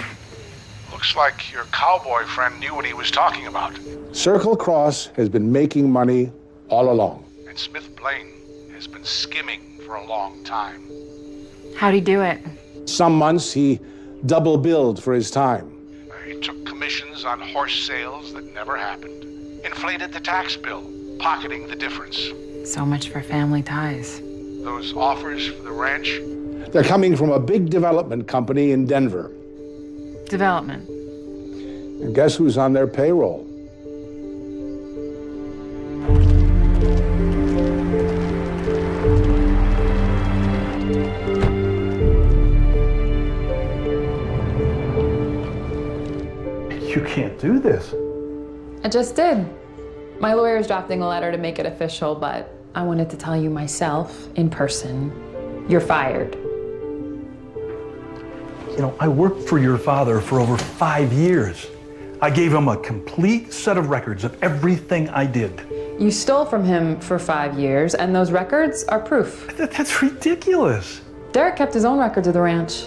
Looks like your cowboy friend knew what he was talking about. Circle Cross has been making money all along. And Smith Blaine has been skimming for a long time. How'd he do it? Some months he double billed for his time. He took commissions on horse sales that never happened. Inflated the tax bill, pocketing the difference. So much for family ties. Those offers for the ranch, they're coming from a big development company in Denver. Development. And guess who's on their payroll? You can't do this. I just did. My lawyer's drafting a letter to make it official, but I wanted to tell you myself, in person, you're fired. You know, I worked for your father for over 5 years. I gave him a complete set of records of everything I did. You stole from him for 5 years, and those records are proof. That's ridiculous. Derek kept his own records of the ranch.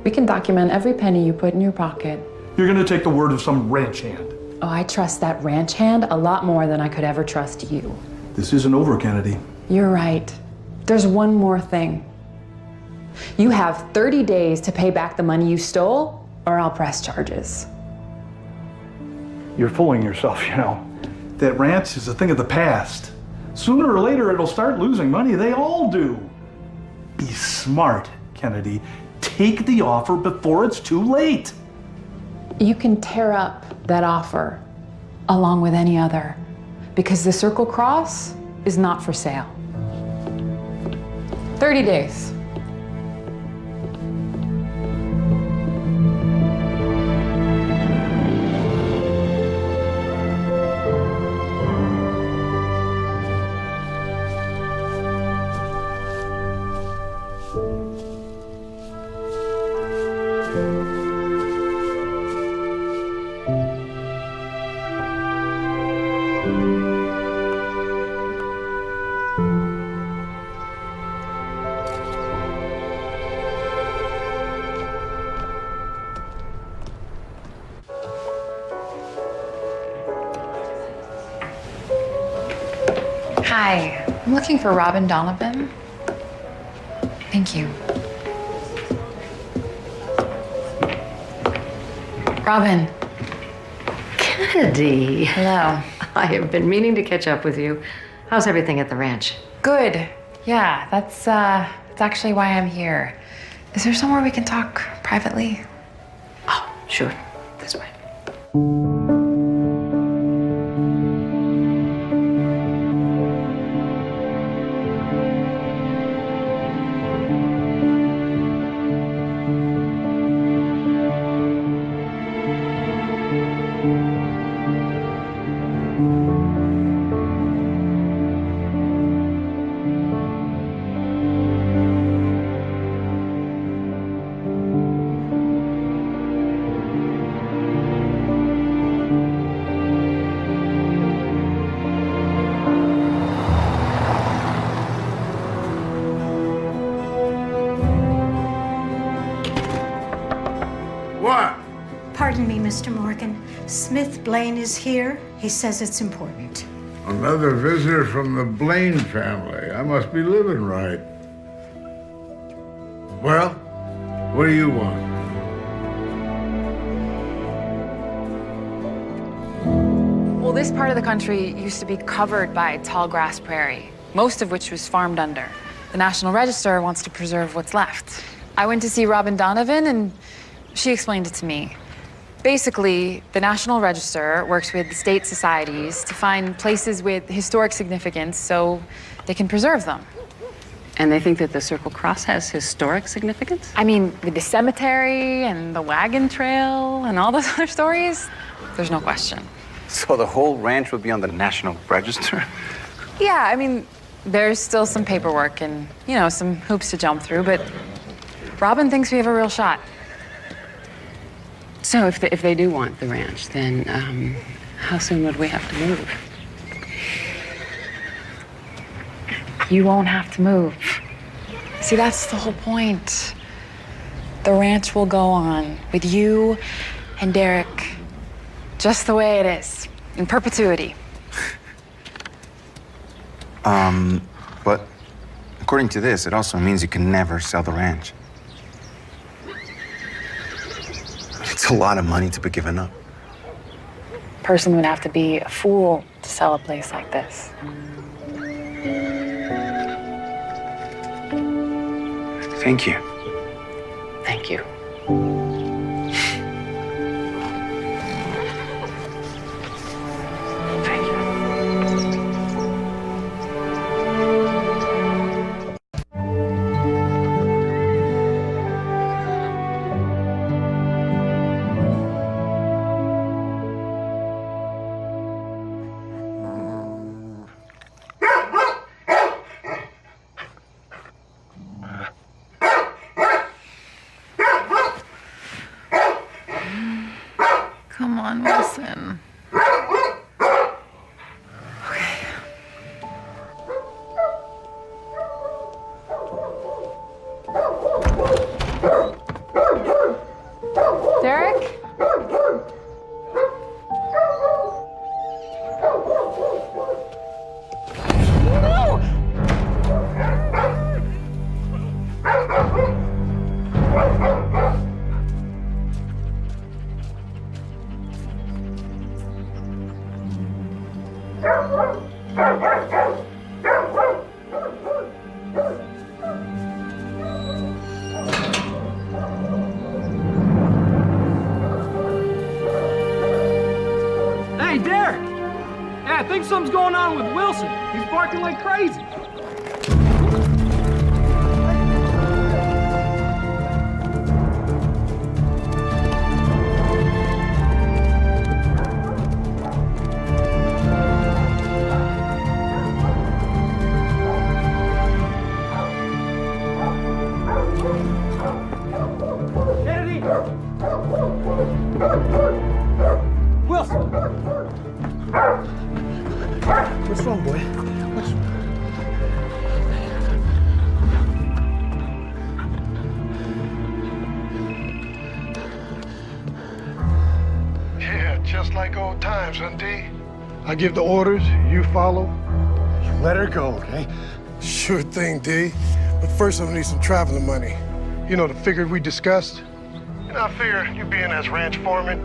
We can document every penny you put in your pocket. You're gonna take the word of some ranch hand. Oh, I trust that ranch hand a lot more than I could ever trust you. This isn't over, Kennedy. You're right. There's one more thing. You have 30 days to pay back the money you stole, or I'll press charges. You're fooling yourself, you know. That ranch is a thing of the past. Sooner or later, it'll start losing money. They all do. Be smart, Kennedy. Take the offer before it's too late. You can tear up that offer along with any other, because the Circle Cross is not for sale. 30 days. Hi, I'm looking for Robin Donovan. Thank you. Robin. Kennedy. Hello. I have been meaning to catch up with you. How's everything at the ranch? Good. Yeah, that's actually why I'm here. Is there somewhere we can talk privately? Oh, sure. This way. What? Pardon me, Mr. Morgan. Smith Blaine is here. He says it's important. Another visitor from the Blaine family. I must be living right. Well, what do you want? Well, this part of the country used to be covered by tall grass prairie, most of which was farmed under. The National Register wants to preserve what's left. I went to see Robin Donovan, and she explained it to me. Basically, the National Register works with state societies to find places with historic significance so they can preserve them. And they think that the Circle Cross has historic significance? I mean, with the cemetery and the wagon trail and all those other stories, there's no question. So the whole ranch would be on the National Register? Yeah, I mean, there's still some paperwork and, you know, some hoops to jump through, but Robin thinks we have a real shot. So if they do want the ranch, then how soon would we have to move? You won't have to move. See, that's the whole point. The ranch will go on with you and Derek just the way it is, in perpetuity. But according to this, it also means you can never sell the ranch. It's a lot of money to be given up. Person would have to be a fool to sell a place like this. Thank you. Thank you. Come on, Wilson. Derek? No! Hey, Derek! Yeah, I think something's going on with Wilson. He's barking like crazy. Kennedy! Wilson! What's wrong, boy? What's... Yeah, just like old times, huh, D? I give the orders, you follow. You let her go, okay? Sure thing, D. But first, I'll need some traveling money. You know, the figure we discussed? And I figure you being as ranch foreman,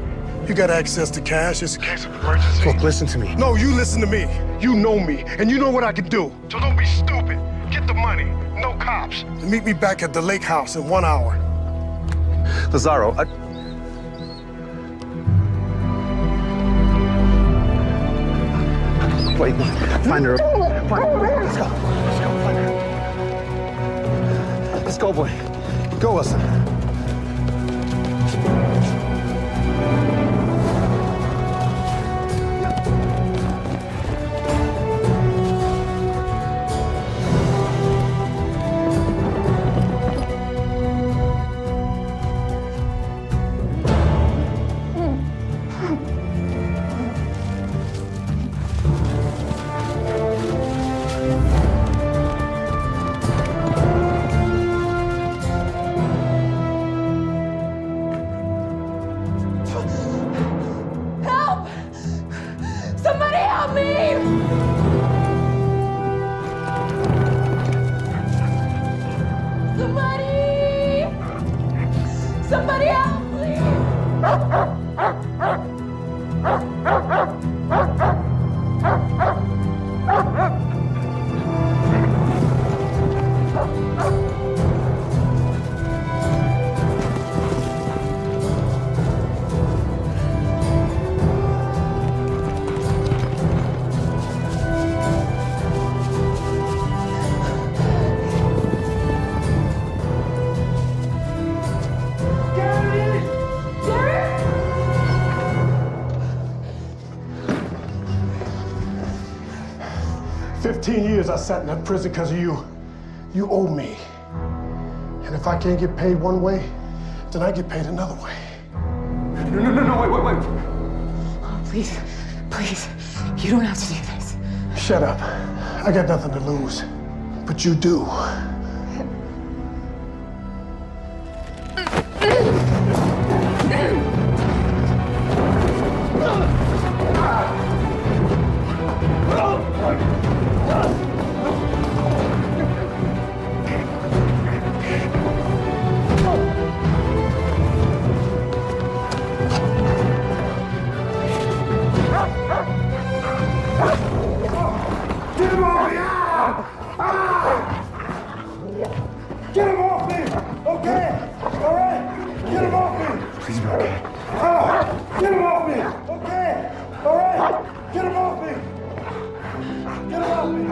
you got access to cash just in case of emergency. Look, listen to me. No, you listen to me. You know me, and you know what I can do. So don't be stupid. Get the money. No cops. And meet me back at the lake house in 1 hour. Lazaro, Wait, find her. Find her. Let's go. Let's go. Find her. Let's go, boy. Go, Wilson. Help! Somebody help me! Somebody help, please! 15 years I sat in that prison because of you. You owe me. And if I can't get paid one way, then I get paid another way. No, wait. Oh, please. You don't have to do this. Shut up. I got nothing to lose. But you do. Get him off me! Okay? All right? Get him off me! Please be okay. Get him off me! Okay? All right? Get him off me! Get him off me!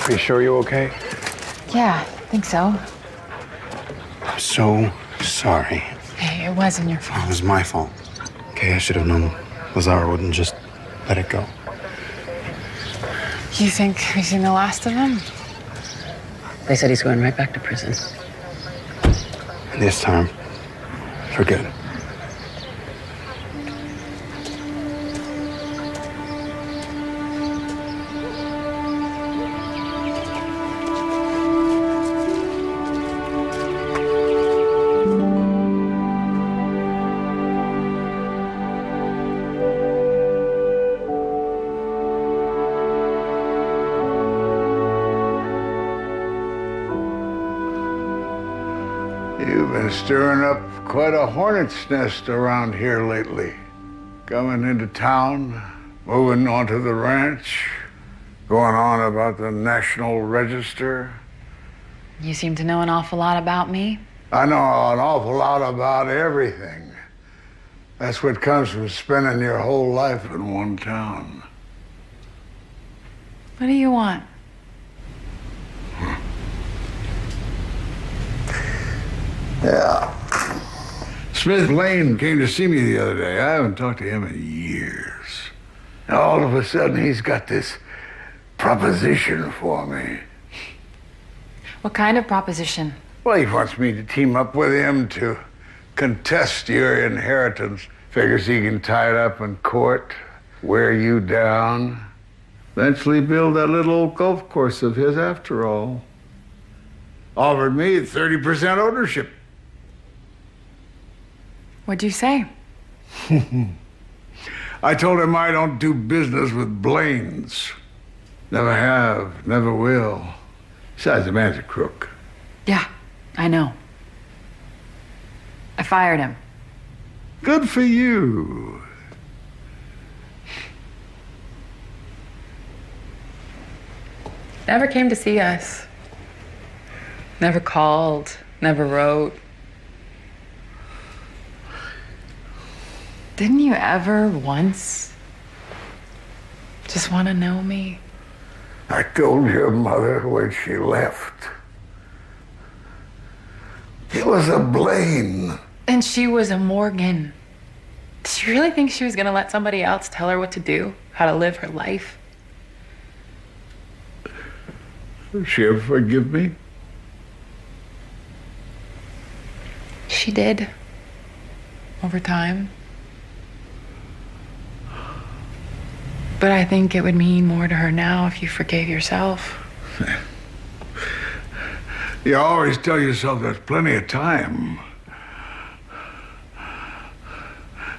Are you sure you're okay? Yeah, I think so. I'm so sorry. Hey, it wasn't your fault. It was my fault. Okay, I should have known Lazaro wouldn't just let it go. You think we've seen the last of him? They said he's going right back to prison. And this time, for good. You've been stirring up quite a hornet's nest around here lately. Coming into town, moving onto the ranch, going on about the National Register. You seem to know an awful lot about me. I know an awful lot about everything. That's what comes from spending your whole life in one town. What do you want? Yeah. Smith Blaine came to see me the other day. I haven't talked to him in years. And all of a sudden, he's got this proposition for me. What kind of proposition? Well, he wants me to team up with him to contest your inheritance. Figures he can tie it up in court, wear you down, eventually build that little old golf course of his after all. Offered me 30% ownership. What'd you say? I told him I don't do business with Blaines. Never have, never will. Besides, the man's a crook. Yeah, I know. I fired him. Good for you. Never came to see us. Never called, never wrote. Didn't you ever once just want to know me? I told your mother when she left. It was a Blaine. And she was a Morgan. Did she really think she was gonna let somebody else tell her what to do, how to live her life? Did she ever forgive me? She did. Over time. But I think it would mean more to her now if you forgave yourself. You always tell yourself there's plenty of time.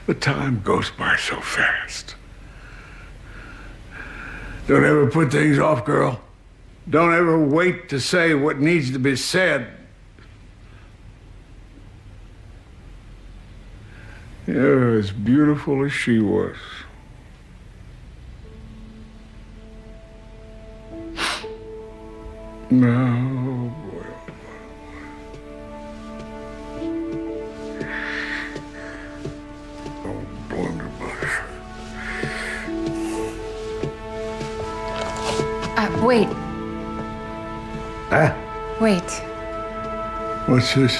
But time goes by so fast. Don't ever put things off, girl. Don't ever wait to say what needs to be said. You're as beautiful as she was. No, boy. Oh, blunderbuss. Wait. Huh? Wait. What's this?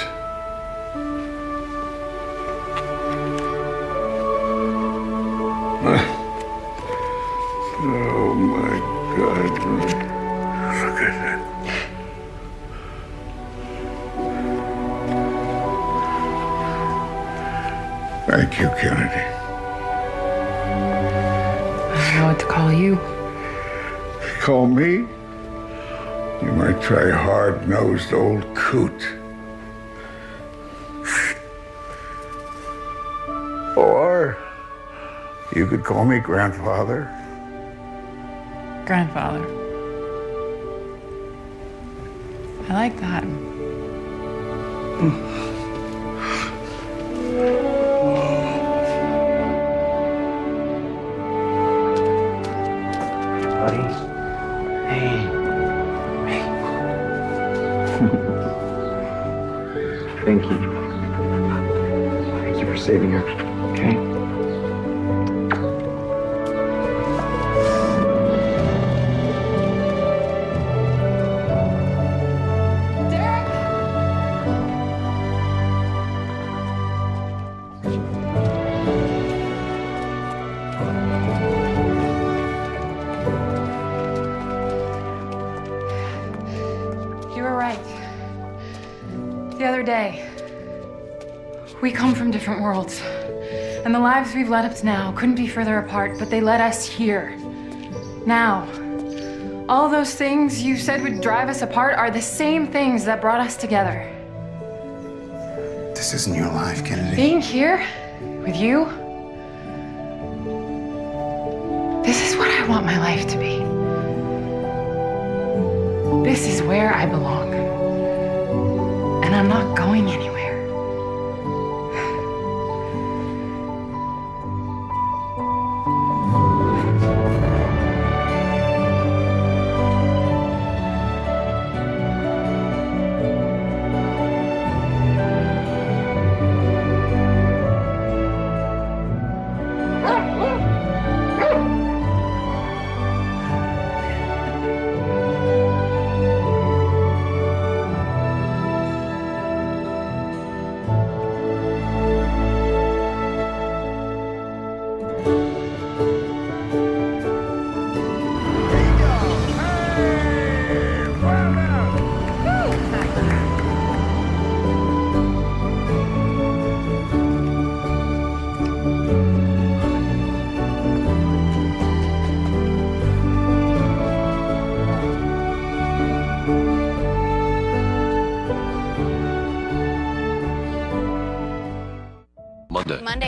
Oh, my God. Look at that. Thank you, Kennedy. I don't know what to call you. Call me? You might try hard-nosed old coot. Or you could call me grandfather. Grandfather. I like that. Buddy. Hey. Thank you. Thank you for saving her. Okay? You were right. The other day, we come from different worlds, and the lives we've led up to now couldn't be further apart, but they led us here. Now, all those things you said would drive us apart are the same things that brought us together. This isn't your life, Kennedy. Being here with you, this is what I want my life to be. This is where I belong. And I'm not going anywhere.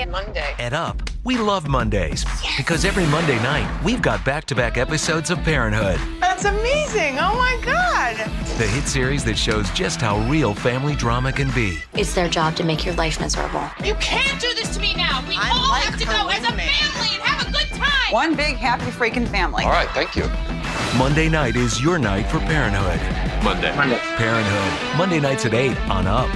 Monday. At Up, we love Mondays because every Monday night, we've got back-to-back episodes of Parenthood. That's amazing. Oh, my God. The hit series that shows just how real family drama can be. It's their job to make your life miserable. You can't do this to me now. We all have to go as a family and have a good time. One big, happy, freaking family. All right, thank you. Monday night is your night for Parenthood. Monday. Parenthood. Monday nights at 8 on Up.